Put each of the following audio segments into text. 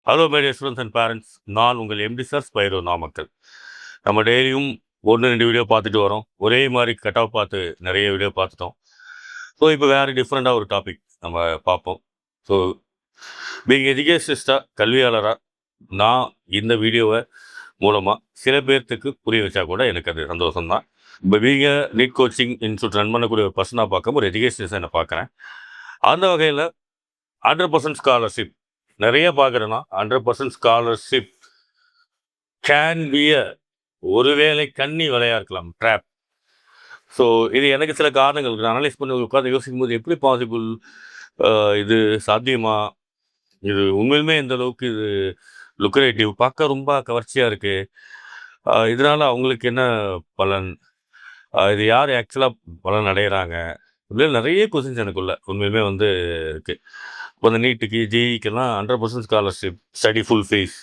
Hello my dear students and parents, நான் உங்கள் MD sir Spiro Namakkal. நம்ம டெய்லியும் 1-2 வீடியோ பார்த்துட்டு வரோம். ஒரே மாதிரி கட் ஆஃப் பார்த்து நிறைய வீடியோ பார்த்துட்டோம். ஸோ இப்போ வேறு டிஃப்ரெண்ட்டாக ஒரு டாபிக் நம்ம பார்ப்போம். ஸோ பீங் எஜுகேஷனிஸ்டாக கல்வியாளராக நான் இந்த வீடியோவை மூலமாக சில பேர்த்துக்கு புரிய வச்சா கூட எனக்கு அது சந்தோஷம்தான். இப்போ பீங்க நீட் கோச்சிங் இன்ஸ்டியூட் ரன் பண்ணக்கூடிய ஒரு பர்சனாக பார்க்க ஒரு எஜுகேஷனிஸ்டாக நான் பார்க்குறேன். அந்த வகையில் 100% ஸ்காலர்ஷிப் நிறைய பார்க்குறேன்னா 100% ஸ்காலர்ஷிப் கேன் பி ஒருவேளை கன்னி விலையாக இருக்கலாம், ட்ராப். ஸோ இது எனக்கு சில காரணங்கள் இருக்குது. அனலைஸ் பண்ணி உட்காந்து யோசிக்கும் போது எப்படி பாசிபிள், இது சாத்தியமா, இது உண்மையிலுமே எந்த அளவுக்கு இது லுக்ரேட்டிவ், பார்க்க ரொம்ப கவர்ச்சியாக இருக்குது, இதனால் அவங்களுக்கு என்ன பலன், இது யார் ஆக்சுவலாக பலன் அடைகிறாங்க, இப்படியே நிறைய கொஸ்டின்ஸ் எனக்குள்ள உண்மையிலுமே இருக்குது. இப்போ அந்த நீட்டுக்கு ஜேஇக்கெல்லாம் 100% ஸ்காலர்ஷிப், ஸ்டடி ஃபுல் ஃபீஸ்,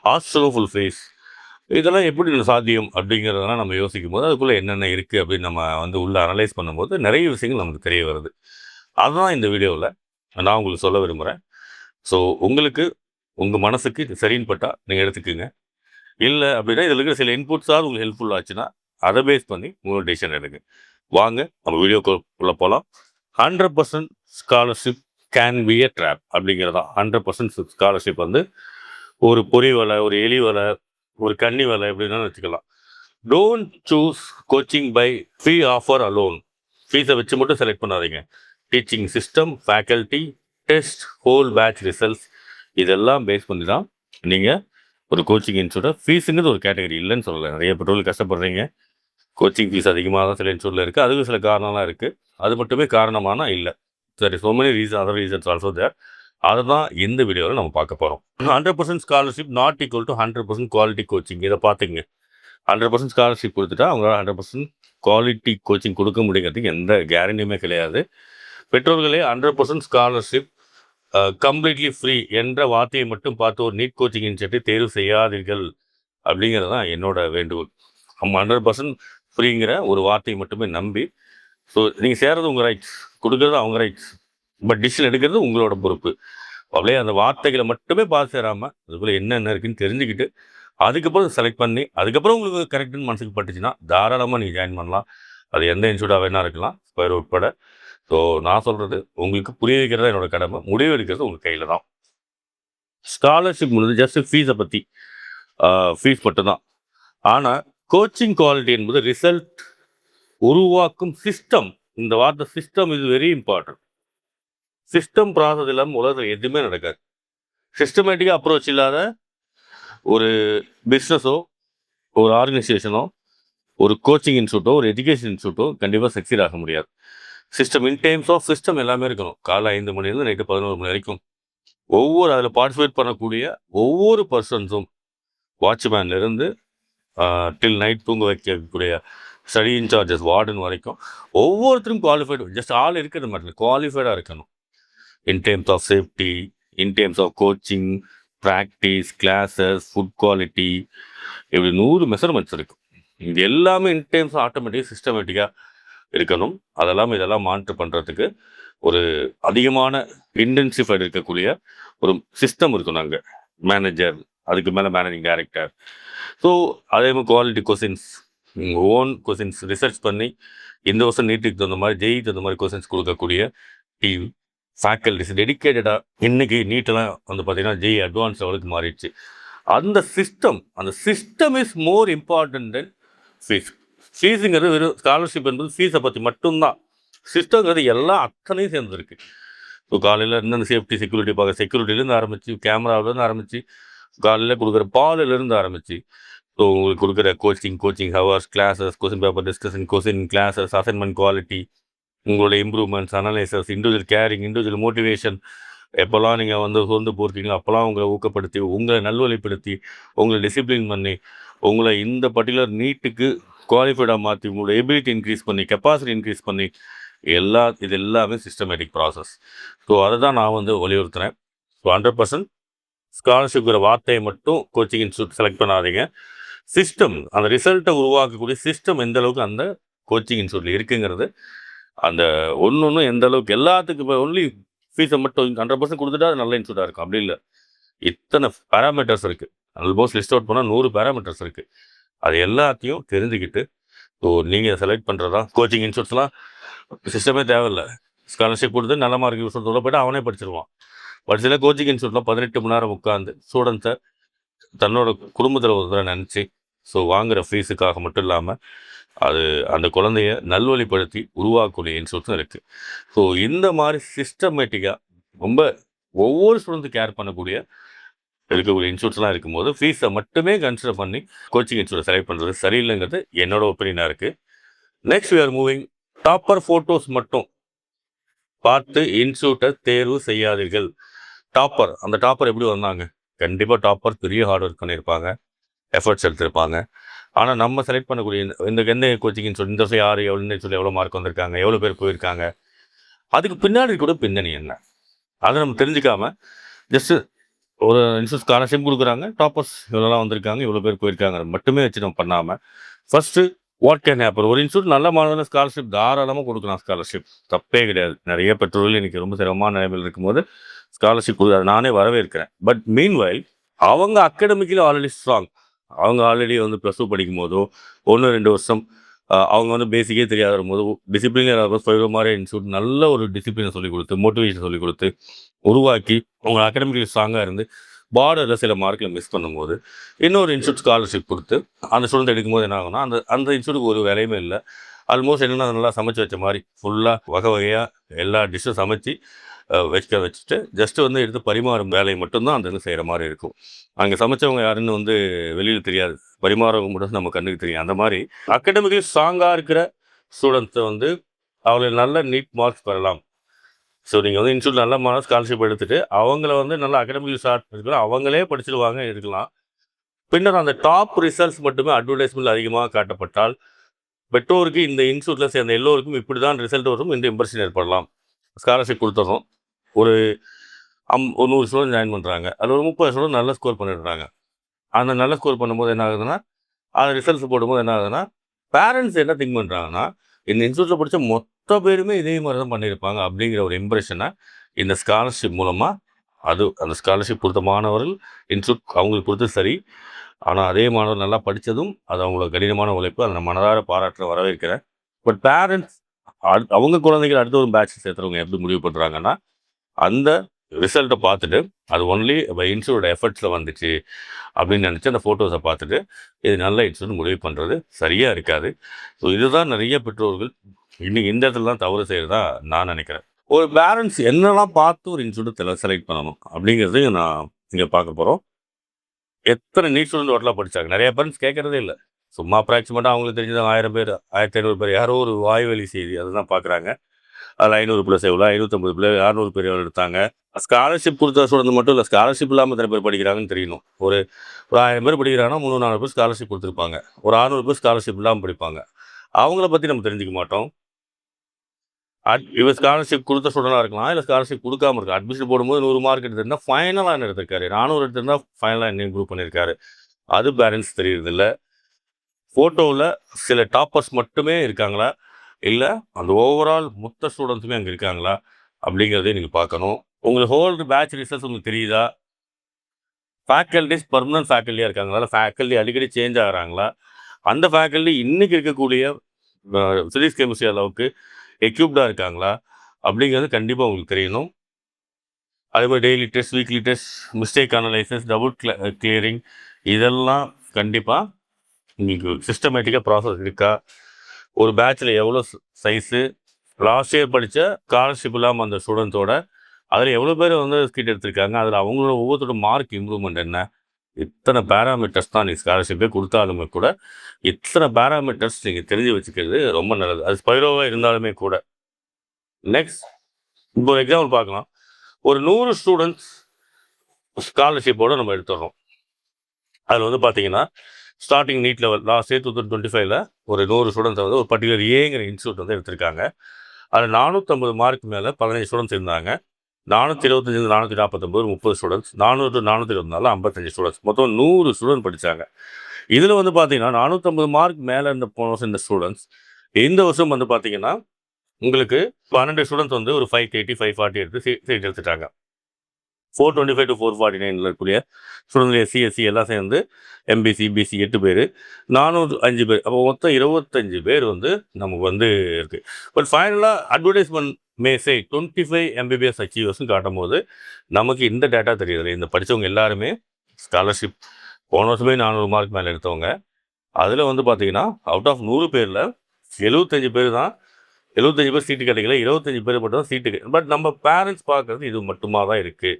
ஹாஸ்டலும் ஃபுல் ஃபீஸ், இதெல்லாம் எப்படி சாத்தியம் அப்படிங்கிறதெல்லாம் நம்ம யோசிக்கும் போது அதுக்குள்ளே என்னென்ன இருக்குது அப்படின்னு நம்ம உள்ளே அனலைஸ் பண்ணும்போது நிறைய விஷயங்கள் நமக்கு தெரிய வருது. அதுதான் இந்த வீடியோவில் நான் உங்களுக்கு சொல்ல விரும்புகிறேன். ஸோ உங்களுக்கு உங்கள் மனசுக்கு இது சரின்னு பட்டால் நீங்கள் எடுத்துக்கோங்க. இல்லை அப்படின்னா இதில் இருக்கிற சில இன்புட்ஸாக உங்களுக்கு ஹெல்ப்ஃபுல் ஆச்சுன்னா அதை பேஸ் பண்ணி உங்களோட டெசிஷன் எடுங்க. வாங்க நம்ம வீடியோக்குள்ளே போகலாம். 100% scholarship can be a drop அப்படிங்கிறதா. 100% ஸ்காலர்ஷிப் ஒரு பொறி வலை, ஒரு எலி வலை, ஒரு கன்னி வலை எப்படின்னா வச்சுக்கலாம். Don't choose coaching by fee offer alone. ஃபீஸை வச்சு மட்டும் செலக்ட் பண்ணாதீங்க. Teaching system, faculty, test, whole batch results இதெல்லாம் பேஸ் பண்ணி தான் நீங்கள் ஒரு கோச்சிங் இன்ஸ்டியூட்டை. ஃபீஸுங்கிறது ஒரு கேட்டகரி இல்லைன்னு சொல்லலை. நிறைய பெட்ரோல் கஷ்டப்படுறீங்க, கோச்சிங் ஃபீஸ் அதிகமாக தான் சில இன்ஸ்டியூட்டில் இருக்குது. அதுக்கு சில காரணம்லாம் இருக்குது. அது மட்டுமே காரணமானா இல்லை. சரி, so many reason, other reasons also there. அதை தான் இந்த வீடியோவில் நம்ம பார்க்க போகிறோம். 100% scholarship not equal to 100% quality coaching. இதை பார்த்துங்க. 100% ஸ்காலர்ஷிப் கொடுத்துட்டா அவங்களால 100% குவாலிட்டி கோச்சிங் கொடுக்க முடியுங்கிறதுக்கு எந்த கேரண்டியுமே கிடையாது. பெற்றோர்களே 100% ஸ்காலர்ஷிப் கம்ப்ளீட்லி ஃப்ரீ என்ற வார்த்தையை மட்டும் பார்த்து ஒரு நீட் கோச்சிங் இன்ஸ்டியூட்டை தேர்வு செய்யாதீர்கள் அப்படிங்கிறது தான் என்னோட வேண்டுகோள். 100% ஃப்ரீங்கிற ஒரு வார்த்தையை மட்டுமே நம்பி, ஸோ நீங்கள் சேர்றது உங்கள் ரைட்ஸ், கொடுக்குறது அவங்க ரைட்ஸ், பட் டிசிஷன் எடுக்கிறது உங்களோட பொறுப்பு. அப்படியே அந்த வார்த்தைகளை மட்டுமே பார்த்து சேராமல் அதுக்குள்ளே என்னென்ன இருக்குன்னு தெரிஞ்சுக்கிட்டு அதுக்கப்புறம் செலக்ட் பண்ணி அதுக்கப்புறம் உங்களுக்கு கரெக்டுன்னு மனசுக்கு பட்டுச்சுன்னா தாராளமாக நீங்கள் ஜாயின் பண்ணலாம். அது எந்த இன்ஸ்டியூட்டாக வேணா இருக்கலாம், ஸ்கொயர் உட்பட. ஸோ நான் சொல்கிறது உங்களுக்கு புரிய வைக்கிறதா என்னோட கடமை, முடிவு எடுக்கிறது உங்கள் கையில் தான். ஸ்காலர்ஷிப் ஜஸ்ட் ஃபீஸை பற்றி, ஃபீஸ் மட்டும்தான். ஆனால் கோச்சிங் குவாலிட்டி என்பது ரிசல்ட் உருவாக்கும் சிஸ்டம். இந்த வார்த்தை system is very important. System process இல்லாமல் உலகத்தில் எதுவுமே நடக்காது. சிஸ்டமேட்டிக்காக அப்ரோச் இல்லாத ஒரு பிஸ்னஸோ, ஒரு ஆர்கனைசேஷனோ, ஒரு கோச்சிங் இன்ஸ்டியூட்டோ, ஒரு எஜுகேஷன் இன்ஸ்டியூட்டோ கண்டிப்பாக சக்சீட் ஆக முடியாது. System in terms of system எல்லாமே இருக்கணும். காலை 5 மணிலேருந்து நைட்டு 11 மணி வரைக்கும் அதில் பார்ட்டிசிபேட் பண்ணக்கூடிய ஒவ்வொரு பர்சன்ஸும், வாட்ச்மேன்லேருந்து டில் நைட் தூங்க வைக்கக்கூடிய ஸ்டடி இன்சார்ஜஸ், வார்டன் வரைக்கும் ஒவ்வொருத்தரும் குவாலிஃபைடு. ஜஸ்ட் ஆள் இருக்கிறது மட்டும் குவாலிஃபைடாக இருக்கணும். In terms of safety, in terms of coaching, practice, classes, food quality, இப்படி 100 மெஷர்மெண்ட்ஸ் இருக்கும். இது எல்லாமே இன் டேர்ம்ஸ் ஆட்டோமேட்டிக்காக சிஸ்டமேட்டிக்காக இருக்கணும். இதெல்லாம் மானிட்டர் பண்ணுறதுக்கு ஒரு அதிகமான இன்டென்சிஃபைடு இருக்கக்கூடிய ஒரு சிஸ்டம் இருக்கணும். அங்கே மேனேஜர், அதுக்கு மேலே மேனேஜிங் டைரக்டர். ஸோ அதே மாதிரி quality questions, own questions research பண்ணி இந்த வருஷம் நீட்டுக்கு தகுந்த மாதிரி, ஜெயிக்கு தகுந்த மாதிரி கொஸ்டின்ஸ் கொடுக்கக்கூடிய டீம், ஃபேக்கல்டிஸ் டெடிக்கேட்டடாக. இன்றைக்கி நீட்டெல்லாம் பார்த்தீங்கன்னா ஜெய் அட்வான்ஸ் லெவலுக்கு மாறிடுச்சு. அந்த system is more important than fees. ஃபீஸுங்கிறது வெறும் ஸ்காலர்ஷிப் என்பது ஃபீஸை பற்றி மட்டும்தான். சிஸ்டங்கிறது எல்லாம் அத்தனையும் சேர்ந்துருக்கு. ஸோ காலையில் இருந்து சேஃப்டி, செக்யூரிட்டி பார்க்க, செக்யூரிட்டிலேருந்து ஆரம்பித்து, கேமராவிலேருந்து ஆரம்பித்து, காலையில் கொடுக்குற பாலிலேருந்து ஆரம்பித்து, ஸோ உங்களுக்கு கொடுக்குற coaching hours, classes, question paper discussion, question classes, assignment quality, உங்களோட improvements, analysis, individual caring, individual motivation. எப்போல்லாம் நீங்கள் சோர்ந்து போகிறீங்களோ அப்போல்லாம் உங்களை ஊக்கப்படுத்தி, உங்களை நல்வழிப்படுத்தி, உங்களை டிசிப்ளின் பண்ணி, உங்களை இந்த பர்டிகுலர் நீட்டுக்கு குவாலிஃபைடாக மாற்றி, உங்களோட எபிலிட்டி இன்க்ரீஸ் பண்ணி, கெப்பாசிட்டி இன்க்ரீஸ் பண்ணி, இது எல்லாமே சிஸ்டமேட்டிக் ப்ராசஸ். ஸோ அதை தான் நான் வலியுறுத்துகிறேன். ஸோ 100% ஸ்காலர்ஷிப்ங்கிற வார்த்தையை மட்டும் கோச்சிங் இன்ஸ்டியூட் செலக்ட் பண்ணாதீங்க. சிஸ்டம், அந்த ரிசல்ட்டை உருவாக்கக்கூடிய சிஸ்டம் எந்த அளவுக்கு அந்த கோச்சிங் இன்ஸ்டியூட்டில் இருக்குங்கிறது, அந்த ஒன்று எந்த அளவுக்கு எல்லாத்துக்கும் இப்போ ஒன்லி ஃபீஸை மட்டும் 100% கொடுத்துட்டா அது நல்ல இன்ஸ்டியூட்டாக இருக்கும். அப்படி இல்லை. இத்தனை பேராமீட்டர்ஸ் இருக்குது. ஆல்மோஸ்ட் லிஸ்ட் அவுட் பண்ணால் 100 பேராமீட்டர்ஸ் இருக்குது. அது எல்லாத்தையும் தெரிஞ்சுக்கிட்டு ஸோ நீங்கள் செலக்ட் பண்ணுறதா கோச்சிங் இன்ஸ்டியூட்ஸ்லாம் சிஸ்டமே தேவையில்லை. ஸ்காலர்ஷிப் கொடுத்து நல்ல மார்க் யூஸ் சொல்ல போய்ட்டு அவனே படிச்சிருவான். பட் சில கோச்சிங் இன்ஸ்டியூட்லாம் 18 மணி நேரம் உட்காந்து ஸ்டூடெண்ட்ஸை தன்னோட குடும்பத்தில் ஒரு தடவை நினச்சி ஸோ வாங்குகிற ஃபீஸுக்காக மட்டும் இல்லாமல் அது அந்த குழந்தைய நல்வழிப்படுத்தி உருவாக்கக்கூடிய இன்ஸ்டியூட்ஸும் இருக்குது. ஸோ இந்த மாதிரி சிஸ்டமேட்டிக்காக ரொம்ப ஒவ்வொரு ஸ்டூடெண்ட்ஸும் கேர் பண்ணக்கூடிய இருக்கக்கூடிய இன்ஸ்டியூட்ஸ்லாம் இருக்கும்போது ஃபீஸை மட்டுமே கன்சிடர் பண்ணி கோச்சிங் இன்ஸ்டியூட் செலக்ட் பண்ணுறது சரியில்லைங்கிறது என்னோட ஒப்பீனியனாக இருக்குது. Next we are moving. Topper photos மட்டும் பார்த்து இன்ஸ்டியூட்டை தேர்வு செய்யாதீர்கள். டாப்பர், அந்த டாப்பர் எப்படி வந்தாங்க? கண்டிப்பாக டாப்பர் பெரிய ஹார்ட் ஒர்க் பண்ணியிருப்பாங்க, எஃபர்ட்ஸ் எடுத்திருப்பாங்க. ஆனால் நம்ம செலக்ட் பண்ணக்கூடிய இந்த எந்த கோச்சிங் இன்ஸ்டியூட் இந்த வருஷம் யார் எவ்வளோன்னு சொல்லி எவ்வளோ மார்க் வந்திருக்காங்க, எவ்வளோ பேர் போயிருக்காங்க, அதுக்கு பின்னாடி கூட பின்னணி என்ன, அதை நம்ம தெரிஞ்சுக்காம ஜஸ்ட்டு ஒரு இன்ஸ்டியூட் ஸ்காலர்ஷிப் கொடுக்குறாங்க, டாப்பர்ஸ் இவ்வளோலாம் வந்திருக்காங்க, இவ்வளோ பேர் போயிருக்காங்க மட்டுமே வச்சு நம்ம பண்ணாமல் ஃபஸ்ட்டு வாட் கேன் ஹேப்பன். ஒரு இன்ஸ்டியூட் நல்ல மாணவர்கள் ஸ்காலர்ஷிப் தாராளமாக கொடுக்கலாம். ஸ்காலர்ஷிப் தப்பே கிடையாது. நிறைய பெற்றோர்கள் இன்றைக்கி ரொம்ப சிரமமான நிலைமையில் இருக்கும்போது ஸ்காலர்ஷிப் கொடுக்குறது நானே வரவேற்கிறேன். பட் மீன்வைல் அவங்க அகாடமிக்கில் ஆல்ரெடி ஸ்ட்ராங். அவங்க ஆல்ரெடி வந்து +2 படிக்கும் போதோ 1-2 வருஷம் அவங்க வந்து பேசிக்கே தெரியாத வரும்போது டிசிப்ளினாக ஃபைவ் மாதிரி இன்ஸ்டியூட் நல்ல ஒரு டிசிப்ளினை சொல்லிக் கொடுத்து மோட்டிவேஷன் சொல்லிக் கொடுத்து உருவாக்கி அவங்க அகாடமிக்கில் ஸ்ட்ராங்காக இருந்து பார்டரில் சில மார்க்கில் மிஸ் பண்ணும்போது இன்னொரு இன்ஸ்டியூட் ஸ்காலர்ஷிப் கொடுத்து அந்த ஸ்டூடெண்ட் எடுக்கும்போது என்ன ஆகும்னா அந்த இன்ஸ்டியூட்டுக்கு ஒரு வேலையுமே இல்லை. ஆல்மோஸ்ட் என்னென்னா நல்லா சமைச்சு வச்ச மாதிரி ஃபுல்லாக வகை வகையாக எல்லா டிஷ்ஷும் சமைச்சு வச்சுட்டு ஜஸ்ட்டு வந்து எடுத்து பரிமாறும் வேலையை மட்டும்தான் அந்த இது செய்கிற மாதிரி இருக்கும். அங்கே சமைச்சவங்க யாருன்னு வந்து வெளியில் தெரியாது, பரிமாறவங்க மட்டும் நம்ம கண்ணுக்கு தெரியும். அந்த மாதிரி அகாடமிக்கலி ஸ்ட்ராங்காக இருக்கிற ஸ்டூடெண்ட்ஸை வந்து அவங்களை நல்ல நீட் மார்க்ஸ் பெறலாம். ஸோ நீங்கள் வந்து இன்ஸ்டியூட் நல்ல மார்க் ஸ்காலர்ஷிப் எடுத்துகிட்டு அவங்கள வந்து நல்ல அகாடமிக்கலி ஸ்டார்ட் பண்ணிக்கலாம், அவங்களே படிச்சுடுவாங்க இருக்கலாம். பின்னர் அந்த டாப் ரிசல்ட்ஸ் மட்டுமே அட்வர்டைஸ்மெண்ட் அதிகமாக காட்டப்பட்டால் பெற்றோருக்கு இந்த இன்ஸ்டியூட்டில் சேர்ந்த எல்லோருக்கும் இப்படி தான் ரிசல்ட் வரும் என்று இம்ப்ரெஷன் ஏற்படலாம். ஸ்காலர்ஷிப் கொடுத்துறோம், ஒரு 100 ஸ்டூடெண்ட் ஜாயின் பண்ணுறாங்க, அதில் ஒரு 30 ஸ்டூடெண்ட் நல்ல ஸ்கோர் பண்ணிடுறாங்க. அந்த நல்ல ஸ்கோர் பண்ணும்போது என்ன ஆகுதுன்னா அந்த ரிசல்ட்ஸ் போடும்போது என்ன ஆகுதுன்னா பேரண்ட்ஸ் என்ன திங்க் பண்ணுறாங்கன்னா இந்த இன்ஸ்டியூட்டில் படித்த மொத்த பேருமே இதே மாதிரி தான் பண்ணியிருப்பாங்க அப்படிங்கிற ஒரு இம்ப்ரெஷனை இந்த ஸ்காலர்ஷிப் மூலமாக அந்த ஸ்காலர்ஷிப் கொடுத்த மாணவர்கள் இன்ஸ்டியூட் அவங்களுக்கு கொடுத்து சரி. ஆனால் அதே மாணவர் நல்லா படித்ததும் அது அவங்களோட கடினமான உழைப்பு, அதை நான் மனதார பாராட்டுற வரவேற்கிறேன். பட் பேரண்ட்ஸ் அவங்க குழந்தைகள் அடுத்த ஒரு பேட்ச் சேர்த்துறவங்க எப்படி முடிவு பண்ணுறாங்கன்னா அந்த ரிசல்ட்டை பார்த்துட்டு அது ஒன்லி இன்ஸ்டியூட் எஃபர்ட்ஸில் வந்துச்சு அப்படின்னு நினச்சி அந்த ஃபோட்டோஸை பார்த்துட்டு இது நல்ல இன்ஸ்டியூட் முடிவு பண்ணுறது சரியாக இருக்காது. ஸோ இதுதான் நிறைய பெற்றோர்கள் இன்னைக்கு இந்த இடத்துல தான் தவறு செய்கிறதா நான் நினைக்கிறேன். ஒரு பேரண்ட்ஸ் என்னெல்லாம் பார்த்து ஒரு இன்ஸ்டியூட் செலக்ட் பண்ணணும் அப்படிங்கிறதையும் நான் இங்கே பார்க்க போகிறோம். எத்தனை நீட் ஸ்டூடெண்ட் டோட்டலாக படித்தாங்க, நிறைய பேரண்ட்ஸ் கேட்குறதே இல்லை. சும்மா அப்ராக்சிமேட்டாக அவங்களுக்கு தெரிஞ்சது 1000 பேர் 1500 பேர் யாரோ ஒரு வாய்வழி செய்தி அதுதான் பார்க்குறாங்க. அதில் 500 ப்ளஸ் எவ்வளோ 550 பேர் 600 பேர் எவ்வளோ எடுத்தாங்க. ஸ்காலர்ஷிப் கொடுத்த ஸ்டூடெண்ட் மட்டும் இல்லை, ஸ்காலர்ஷிப் இல்லாமல் எத்தனை பேர் படிக்கிறாங்கன்னு தெரியணும். ஒரு 1000 பேர் படிக்கிறாங்கன்னா 300-400 பேர் ஸ்காலர்ஷிப் கொடுத்துருப்பாங்க, ஒரு 600 பேர் ஸ்காலர்ஷிப் இல்லாமல் படிப்பாங்க. அவங்கள பற்றி நம்ம தெரிஞ்சுக்க மாட்டோம். இவர் ஸ்காலர்ஷிப் கொடுத்த ஸ்டூடெண்டாக இருக்கலாம், இல்லை ஸ்காலர்ஷிப் கொடுக்காம இருக்கலாம். அட்மிஷன் போடும்போது 100 மார்க் எடுத்திருந்தால் ஃபைனலாக என்ன எடுத்திருக்காரு, 400 எடுத்திருந்தால் ஃபைனலாக என்ன இம்ப்ரூவ் பண்ணியிருக்காரு, அது பேரண்ட்ஸ் தெரியறதில்ல. ஃபோட்டோவில் சில டாப்பர்ஸ் மட்டுமே இருக்காங்களா, இல்லை அந்த ஓவரால் மொத்த ஸ்டூடெண்ட்ஸுமே அங்கே இருக்காங்களா அப்படிங்கிறதையும் நீங்கள் பார்க்கணும். உங்களுக்கு ஹோல் பேட்ச் ரிசல்ட்ஸ் உங்களுக்கு தெரியுதா, ஃபேக்கல்டிஸ் பர்மனன்ட் ஃபேக்கல்ட்டியாக இருக்காங்களா, இல்லை ஃபேக்கல்ட்டி அடிக்கடி சேஞ்ச் ஆகிறாங்களா, அந்த ஃபேக்கல்ட்டி இன்றைக்கி இருக்கக்கூடிய ஃபிசிக்ஸ் கெமிஸ்ட்ரி அளவுக்கு எக்யூப்டாக இருக்காங்களா அப்படிங்கிறது கண்டிப்பாக உங்களுக்கு தெரியணும். அதே மாதிரி daily test, weekly test, mistake analysis, double clearing, இதெல்லாம் கண்டிப்பாக உங்களுக்கு சிஸ்டமேட்டிக்காக ப்ராசஸ் இருக்கா, ஒரு பேட்சில் எவ்வளோ சைஸு, லாஸ்ட் இயர் படித்த ஸ்காலர்ஷிப் இல்லாமல் அந்த ஸ்டூடெண்ட்ஸோட அதில் எவ்வளோ பேர் வந்து ஸ்கிட் எடுத்திருக்காங்க, அதில் அவங்களோட ஒவ்வொருத்தரோட மார்க் இம்ப்ரூவ்மெண்ட் என்ன, இத்தனை பேராமீட்டர்ஸ் தான் நீங்கள் ஸ்காலர்ஷிப்பே கொடுத்தாலுமே கூட இத்தனை பேராமீட்டர்ஸ் நீங்கள் தெரிஞ்சு வச்சுக்கிறது ரொம்ப நல்லது. அது ஸ்பைரோவாக இருந்தாலுமே கூட. நெக்ஸ்ட் இப்போ ஒரு எக்ஸாம்பிள் பார்க்கலாம். ஒரு 100 ஸ்டூடெண்ட்ஸ் ஸ்காலர்ஷிப்போடு நம்ம எடுத்துடுறோம். அதில் வந்து பார்த்தீங்கன்னா starting NEET level last year 2025 ஒரு 100 ஸ்டூடெண்ட்ஸை வந்து ஒரு பர்டிகுலர் ஏங்கிற இன்ஸ்டியூட் வந்து எடுத்திருக்காங்க. அதில் 450 மார்க் மேலே 15 ஸ்டூடெண்ட்ஸ் இருந்தாங்க. 425 449 30 ஸ்டூடெண்ட்ஸ், 400 424 55 ஸ்டூடெண்ட்ஸ், மொத்தம் 100 ஸ்டூடெண்ட் படித்தாங்க. இதில் வந்து பார்த்தீங்கன்னா 450 மார்க் மேலே இருந்த போன வருஷம் இந்த ஸ்டூடெண்ட்ஸ் இந்த வருஷம் வந்து பார்த்தீங்கன்னா உங்களுக்கு 12 ஸ்டூடெண்ட்ஸ் வந்து ஒரு 530 540 எடுத்து சீட் எடுத்துட்டாங்க. 425 to 449 இருக்கக்கூடிய ஸ்டூடெண்ட் எஸ்சி எஸ்சி எல்லாம் சேர்ந்து எம்பிசி பிசி 8 பேர் 405 பேர், அப்போ மொத்தம் 25 பேர் வந்து நமக்கு வந்து இருக்குது. பட் ஃபைனலாக அட்வர்டைஸ்மெண்ட் மேசே 25 எம்பிபிஎஸ் அச்சீவர்ஸ்னு காட்டும் போது நமக்கு இந்த டேட்டா தெரியுது. இந்த படித்தவங்க எல்லாருமே ஸ்காலர்ஷிப் போன வருஷமே 400 மார்க் மேலே எடுத்தவங்க. அதில் வந்து பார்த்தீங்கன்னா அவுட் ஆஃப் 100 பேரில் 75 பேர் தான் 75 பேர் சீட்டு கிடைக்கல, 25 பேர் மட்டும் தான் சீட்டு. பட் நம்ம பேரண்ட்ஸ் பார்க்குறது இது மட்டுமா தான் இருக்குது.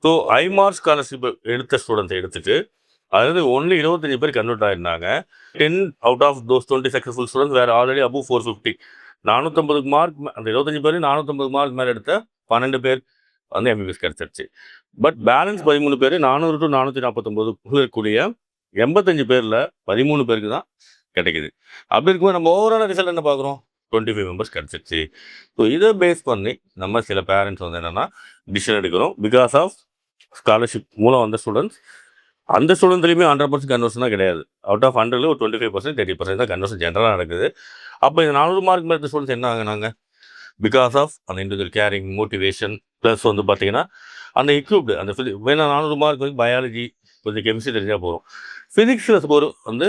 ஸோ ஐமார்க் ஸ்காலர்ஷிப் எடுத்த ஸ்டூடெண்ட்ஸை எடுத்துகிட்டு அதாவது ஒன்லி 25 பேர் கன்வெர்ட் ஆகிருந்தாங்க. 10 out of those 20 successful students வேறு ஆல்ரெடி அபவ் 450 450 மார்க், அந்த 25 பேர் 450 மார்க் மேலே எடுத்த 12 பேர் வந்து எம்பிபிஎஸ் கிடச்சிருச்சு. பட் பேலன்ஸ் 13 பேர் 400 to 449 இருக்கக்கூடிய 85 பேரில் 13 பேருக்கு தான் கிடைக்குது. அப்படி இருக்கும்போது நம்ம ஓவரால் ரிசல்ட் என்ன பார்க்குறோம்? 25 மெம்பர்ஸ் கிடச்சிருச்சு. ஸோ இதை பேஸ் பண்ணி நம்ம சில பேரண்ட்ஸ் வந்து என்னென்னா டிசிஷன் எடுக்கிறோம். பிகாஸ் ஆஃப் ஸ்காலர்ஷிப் மூலம் வந்த ஸ்டூடெண்ட்ஸ், அந்த ஸ்டூடெண்ட்லேயுமே 100% கன்வர்ஷனாக கிடையாது. அவுட் ஆஃப் 100ல் ஒரு 25% 30% தான் கன்வர்ஷன் ஜென்ரலாக நடக்குது. அப்போ இந்த 400 மார்க் மேலே ஸ்டூடெண்ட்ஸ் என்ன ஆகுனாங்க? பிகாஸ் ஆஃப் அந்த இண்டிவிஜுவல் கேரிங், மோட்டிவேஷன், ப்ளஸ் வந்து பார்த்தீங்கன்னா அந்த எக்யூப்டு அந்த வேணா 400 மார்க் வந்து பயாலஜி கொஞ்சம் கெமிஸ்ட்ரி தெரிஞ்சால் போகும். ஃபிசிக்ஸில் ஸ்கோர் வந்து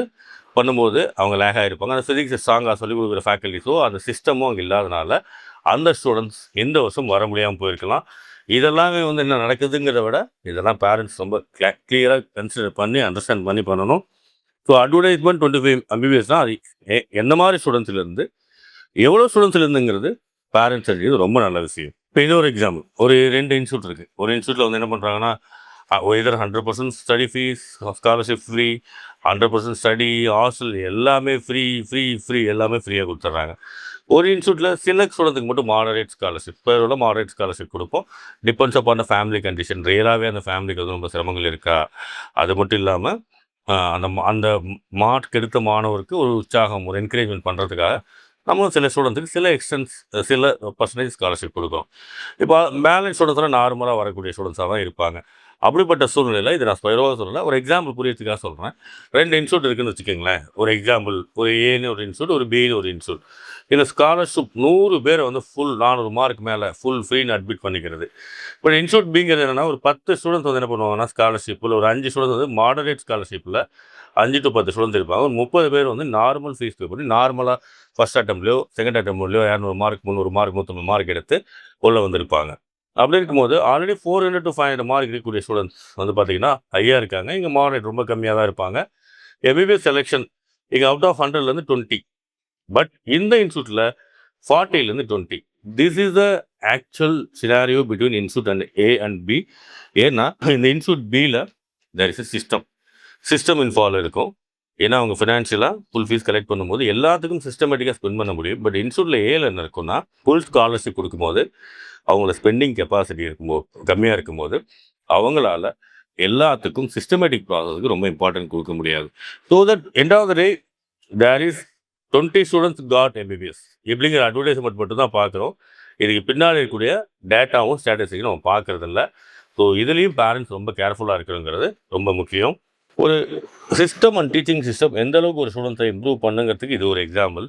பண்ணும்போது அவங்க லேக் ஆகிருப்பாங்க. அந்த ஃபிசிக்ஸை ஸ்ட்ராங்காக சொல்லிக் கொடுக்குற ஃபேக்கல்ட்டிஸோ அந்த சிஸ்டமும் அங்கே இல்லாதனால அந்த ஸ்டூடெண்ட்ஸ் எந்த வருஷம் வர முடியாமல் போயிருக்கலாம். இதெல்லாமே வந்து என்ன நடக்குதுங்கிறத விட இதெல்லாம் பேரண்ட்ஸ் ரொம்ப கிளியராக கன்சிடர் பண்ணி அண்டர்ஸ்டாண்ட் பண்ணி பண்ணணும். ஸோ அட்வர்டைஸ்மெண்ட் 25 எம்பிபிஎஸ்னால் அது எந்த மாதிரி ஸ்டூடெண்ட்ஸ்லேருந்து எவ்வளோ ஸ்டூடெண்ட்ஸ்லேருந்துங்கிறது பேரண்ட்ஸ் தெரிஞ்சது ரொம்ப நல்ல விஷயம். இப்போ இன்னொரு எக்ஸாம்பிள், ஒரு 2 இன்ஸ்டியூட் இருக்குது. ஒரு இன்ஸ்டியூட்டில் வந்து என்ன பண்ணுறாங்கன்னா either 100% study fees, scholarship free, 100% study, hostel எல்லாமே ஃப்ரீ எல்லாமே ஃப்ரீயாக கொடுத்துட்றாங்க. ஒரு இன்ஸ்டியூட்டில் சில ஸ்டூடெண்ட்டுக்கு மட்டும் மாடரேட் ஸ்காலர்ஷிப், பேரோட மாடரேட் ஸ்காலர்ஷிப் கொடுப்போம். Depends upon the family condition. ரியலாகவே அந்த ஃபேமிலிக்கு வந்து ரொம்ப சிரமங்கள் இருக்கா, அது மட்டும் இல்லாமல் அந்த அந்த மார்க் எடுத்த மாணவருக்கு ஒரு உற்சாகம், ஒரு என்கரேஜ்மெண்ட் பண்ணுறதுக்காக நம்மளும் சில ஸ்டூடெண்ட்டுக்கு சில சில பர்சன்டேஜ் ஸ்காலர்ஷிப் கொடுக்கும். இப்போ பேலன்ஸ் ஸ்டூடெண்ட்ஸ்லாம் நார்மலாக வரக்கூடிய ஸ்டூடெண்ட்ஸாக தான் இருப்பாங்க. அப்படிப்பட்ட சூழ்நிலையில் இது நான் ஸ்பைரோவாக சொல்லலை, ஒரு எக்ஸாம்பிள் புரியறதுக்காக சொல்கிறேன். 2 இன்ஸ்டியூட் இருக்குதுன்னு வச்சுக்கோங்களேன். ஒரு எக்ஸாம்பிள், ஒரு ஏன்னு ஒரு இன்ஸ்டியூட், ஒரு பின்னு ஒரு இன்ஸ்டியூட். இந்த ஸ்காலர்ஷிப் 100 பேரை வந்து ஃபுல் 400 மார்க் மேலே ஃபுல் ஃப்ரீன்னு அட்மிட் பண்ணிக்கிறது. இப்போ இன்ஸ்டியூட் பிங்கிறது என்னென்னா ஒரு 10 ஸ்டூடெண்ட்ஸ் வந்து என்ன பண்ணுவாங்கன்னா ஸ்காலர்ஷிப்பில், ஒரு 5 ஸ்டூடெண்ட்ஸ் வந்து மாடரேட் ஸ்காலர்ஷிப்பில் 5 to 10 ஸ்டூடெண்ட்ஸ் இருப்பாங்க. ஒரு 30 பேர் வந்து நார்மல் ஃபீஸ் பே பண்ணி நார்மலாக ஃபஸ்ட் அட்டம்ப்ட்லையோ செகண்ட் அட்டம்ப்ட்லையோ 200 மார்க் 300 மார்க் 150 மார்க் எடுத்து உள்ளே வந்திருப்பாங்க. அப்படி இருக்கும்போது ஆல்ரெடி 400 to 500 மார்க் இருக்கக்கூடிய ஸ்டூடெண்ட்ஸ் வந்து பார்த்தீங்கன்னா ஹையாக இருக்காங்க. இங்கே மாடரேட் ரொம்ப கம்மியாக தான் இருப்பாங்க. எம்பிபிஎஸ் செலெக்ஷன் இங்கே அவுட் ஆஃப் 100லேருந்து 20, பட் இந்த இன்ஸ்டியூட்டில் 40லேருந்து 20. This is the actual scenario between institute and A and B. ஏன்னா இந்த இன்ஸ்டியூட் பியில் தேர் இஸ் எ சிஸ்டம் இன்ஃபாலோ இருக்கும். ஏன்னா அவங்க ஃபினான்ஷியலாக ஃபுல் ஃபீஸ் கலெக்ட் பண்ணும்போது எல்லாத்துக்கும் சிஸ்டமேட்டிக்காக ஸ்பெண்ட் பண்ண முடியும். பட் இன்ஸ்டியூட்டில் ஏல என்ன இருக்குன்னா ஃபுல் ஸ்காலர்ஷிப் கொடுக்கும்போது அவங்களோட ஸ்பெண்டிங் கெப்பாசிட்டி இருக்கும்போது கம்மியாக இருக்கும்போது அவங்களால எல்லாத்துக்கும் சிஸ்டமேட்டிக் ப்ராசஸுக்கு ரொம்ப இம்பார்ட்டன்ட் கொடுக்க முடியாது. So that end of the day there is 20 students got MBBS இப்படிங்கிற அட்வர்டைஸ்மெண்ட் மட்டும் தான் பார்க்குறோம். இதுக்கு பின்னாடி இருக்கக்கூடிய டேட்டாவும் ஸ்டாட்டிஸ்டிக்கும் நம்ம பார்க்குறதில்ல. ஸோ இதுலேயும் பேரண்ட்ஸ் ரொம்ப கேர்ஃபுல்லாக இருக்கணுங்கிறது ரொம்ப முக்கியம். ஒரு சிஸ்டம் அண்ட் டீச்சிங் சிஸ்டம் எந்த அளவுக்கு ஒரு ஸ்டூடெண்ட்ஸை இம்ப்ரூவ் பண்ணுங்கிறதுக்கு இது ஒரு எக்ஸாம்பிள்.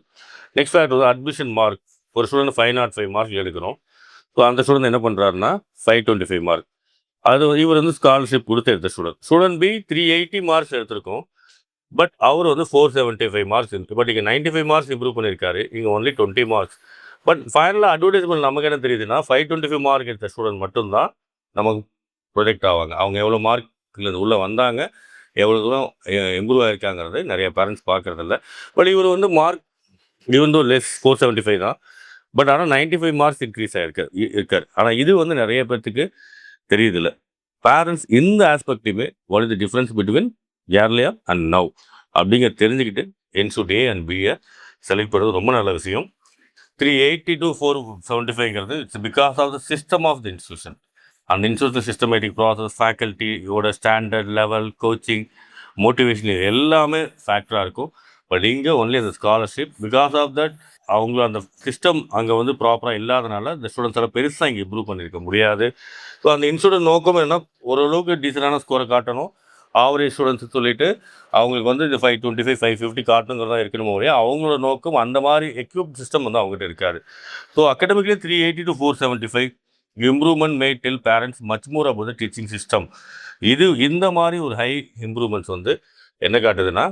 நெக்ஸ்ட் ஃபேக்ட் வந்து அட்மிஷன் மார்க். ஒரு ஸ்டூடெண்ட் 505 மார்க் எடுக்கிறோம். ஸோ அந்த ஸ்டூடெண்ட் என்ன பண்ணுறாருன்னா 525 மார்க். அது இவர் வந்து ஸ்காலர்ஷிப் கொடுத்து எடுத்த ஸ்டூடெண்ட் பி 380 மார்க்ஸ் எடுத்திருக்கோம். பட் அவர் வந்து 475 மார்க்ஸ் இருக்குது. பட் இங்கே 95 மார்க்ஸ் இம்ப்ரூவ் பண்ணியிருக்காரு. இங்கே ஒன்லி 20 மார்க்ஸ். பட் ஃபைனலாக அட்வர்டைஸ்மெண்ட் நமக்கு என்ன தெரியுதுன்னா 525 மார்க் எடுத்த ஸ்டூடெண்ட் மட்டும்தான் நமக்கு ப்ரொஜெக்ட் ஆவாங்க. அவங்க எவ்வளோ மார்க் உள்ளே வந்தாங்க, எவ்வளோ தூரம் இம்ப்ரூவ் ஆகிருக்காங்கிறது நிறைய பேரண்ட்ஸ் பார்க்குறதில்ல. பட் இவர் வந்து மார்க் இவன் லெஸ் 475 தான். பட் ஆனால் 95 மார்க்ஸ் இன்க்ரீஸ் இருக்கார். ஆனால் இது வந்து நிறைய பேர்த்துக்கு தெரியுதில்ல. பேரண்ட்ஸ் இந்த ஆஸ்பெக்டையுமே what is the difference between earlier and now அப்படிங்கிற தெரிஞ்சுக்கிட்டு இன்ஸ்டியூட் ஏ அண்ட் பியை செலக்ட் பண்ணுறது ரொம்ப நல்ல விஷயம். 380 to 475ங்கிறது it's because of the system of the institution. அந்த இன்ஸ்டியூஷன் சிஸ்டமேட்டிக் ப்ராசஸ், ஃபேக்கல்ட்டியோட ஸ்டாண்டர்ட் லெவல், கோச்சிங், மோட்டிவேஷன் எல்லாமே ஃபேக்டராக இருக்கும். பட் இங்கே ஒன்லி அந்த ஸ்காலர்ஷிப் பிகாஸ் ஆஃப் தட் அவங்கள அந்த சிஸ்டம் அங்கே வந்து ப்ராப்பராக இல்லாதனால இந்த ஸ்டூடெண்ட்ஸால் பெருசாக இங்கே இம்ப்ரூவ் பண்ணியிருக்க முடியாது. ஸோ அந்த இன்ஸ்டியூட் நோக்கம் என்ன, ஓரளவுக்கு டீசெண்டான ஸ்கோரை காட்டணும். ஆவரேஜ் ஸ்டூடெண்ட்ஸ் சொல்லிட்டு அவங்களுக்கு வந்து இந்த 525 550 காட்டணுங்கிறதா இருக்கணும். ஒரே அவங்களோட நோக்கம் அந்த மாதிரி எக்யூப் சிஸ்டம் வந்து அவங்ககிட்ட இருக்காது. ஸோ அகாடமிக்லேயே 380 to 475 improvement may tell parents much more about the teaching system. இந்த மாதிரி ஒரு ஹை இம்ப்ரூவ்மெண்ட்ஸ் வந்து என்ன காட்டுதுன்னா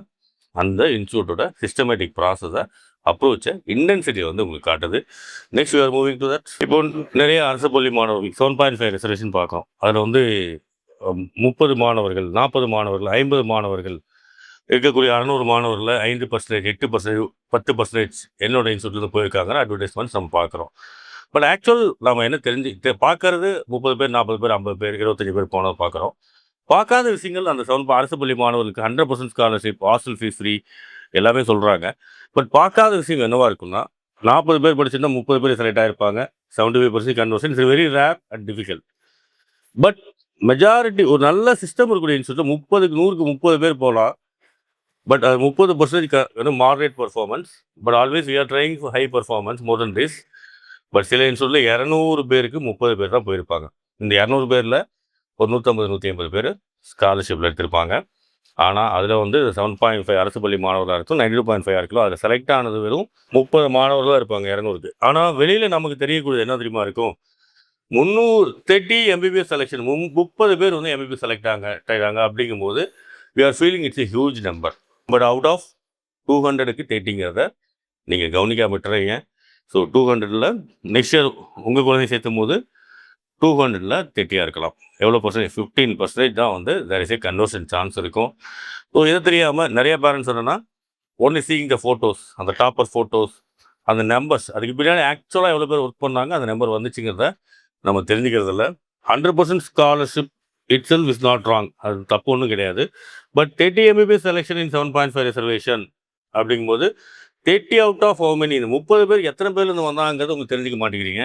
அந்த இன்ஸ்டியூட்டோட சிஸ்டமேட்டிக் ப்ராசஸை அப்ரோச்சை இன்டென்சிட்டியை வந்து உங்களுக்கு காட்டுது. Next you're moving to that. இப்போ நிறைய அரசு பள்ளி மாணவர்கள் 7.5 ரிசர்வேஷன் பார்க்குறோம். அதில் வந்து 30 மாணவர்கள், 40 மாணவர்கள், 50 மாணவர்கள் இருக்கக்கூடிய 600 மாணவர்களில் 5%, 8%, 10% என்னோட இன்ஸ்டியூட்லேருந்து போயிருக்காங்கன்னா அட்வர்டைஸ்மெண்ட்ஸ் நம்ம பார்க்குறோம். பட் ஆக்சுவல் நம்ம என்ன பார்க்கறது 30 பேர், 40 பேர், 50 பேர், 25 பேர் போனதை பார்க்குறோம். பார்க்காத விஷயங்கள் அந்த அரசு பள்ளி மாணவர்களுக்கு 100% ஸ்காலர்ஷிப், ஹாஸ்டல் ஃபீஸ் ஃப்ரீ எல்லாமே சொல்கிறாங்க. பட் பார்க்காத விஷயம் என்னவா இருக்குன்னா 40 பேர் படிச்சிருந்தா 30 பேர் செலக்ட் ஆகிருப்பாங்க. 75% conversion it's very rare and difficult. But majority ஒரு நல்ல சிஸ்டம் இருக்கக்கூடிய இன்ஸ்டியூட்டில் 100க்கு 30 பேர் போகலாம். பட் அது 30% moderate performance. But always we are trying for high performance more then this. But சில இன்ஸ்டியூட்டில் 200 பேருக்கு 30 பேர் தான் போயிருப்பாங்க. இந்த 200 பேரில் ஒரு 150, 150 பேர் ஸ்காலர்ஷிப்பில் எடுத்திருப்பாங்க. ஆனால் அதில் வந்து 7.5 அரசு பள்ளி மாணவர்களாக இருக்கும், 92.5 இருக்கலாம். அதில் செலக்ட் ஆனது வெறும் 30 மாணவர்களாக இருப்பாங்க 200க்கு. ஆனால் வெளியில் நமக்கு தெரியக்கூடியது என்ன தெரியுமா இருக்கும், 330 எம்பிபிஎஸ் செலெக்ஷன், 30 பேர் வந்து எம்பிபிஎஸ் செலக்ட் ஆகிறாங்க. அப்படிங்கும்போது we are feeling it's a huge number. But out of 200க்கு 30ங்கிறத நீங்கள் கவனிக்காம விட்டுறீங்க. ஸோ 200ல் நெக்ஸ்ட் இயர் உங்கள் குழந்தைய சேர்த்தும் போது 200ல் 30 இருக்கலாம். எவ்வளோ பர்சன்டேஜ்? 15% தான் வந்து there is a conversion chance இருக்கும். ஸோ இதை தெரியாமல் நிறைய பேரண்ட்ஸ் என்னன்னா ஒன்லி சீயிங் த ஃபோட்டோஸ், அந்த டாப்பர் ஃபோட்டோஸ், அந்த நம்பர்ஸ், அதுக்கு பின்னாடி ஆக்சுவலாக எவ்வளோ பேர் ஒர்க் பண்ணாங்க, அந்த நம்பர் வந்துச்சுங்கிறத நம்ம தெரிஞ்சுக்கிறதில்ல. 100% scholarship it self is not wrong, அது தப்பு ஒன்றும் கிடையாது. But 30 MBBS selection in 7.5 reservation அப்படிங்கும்போது 30 அவுட் ஆஃப் ஹவு மெனி, இந்த 30 பேர் எத்தனை பேர்லேருந்து வந்தாங்கிறது உங்களுக்கு தெரிஞ்சுக்க மாட்டேங்கிறீங்க.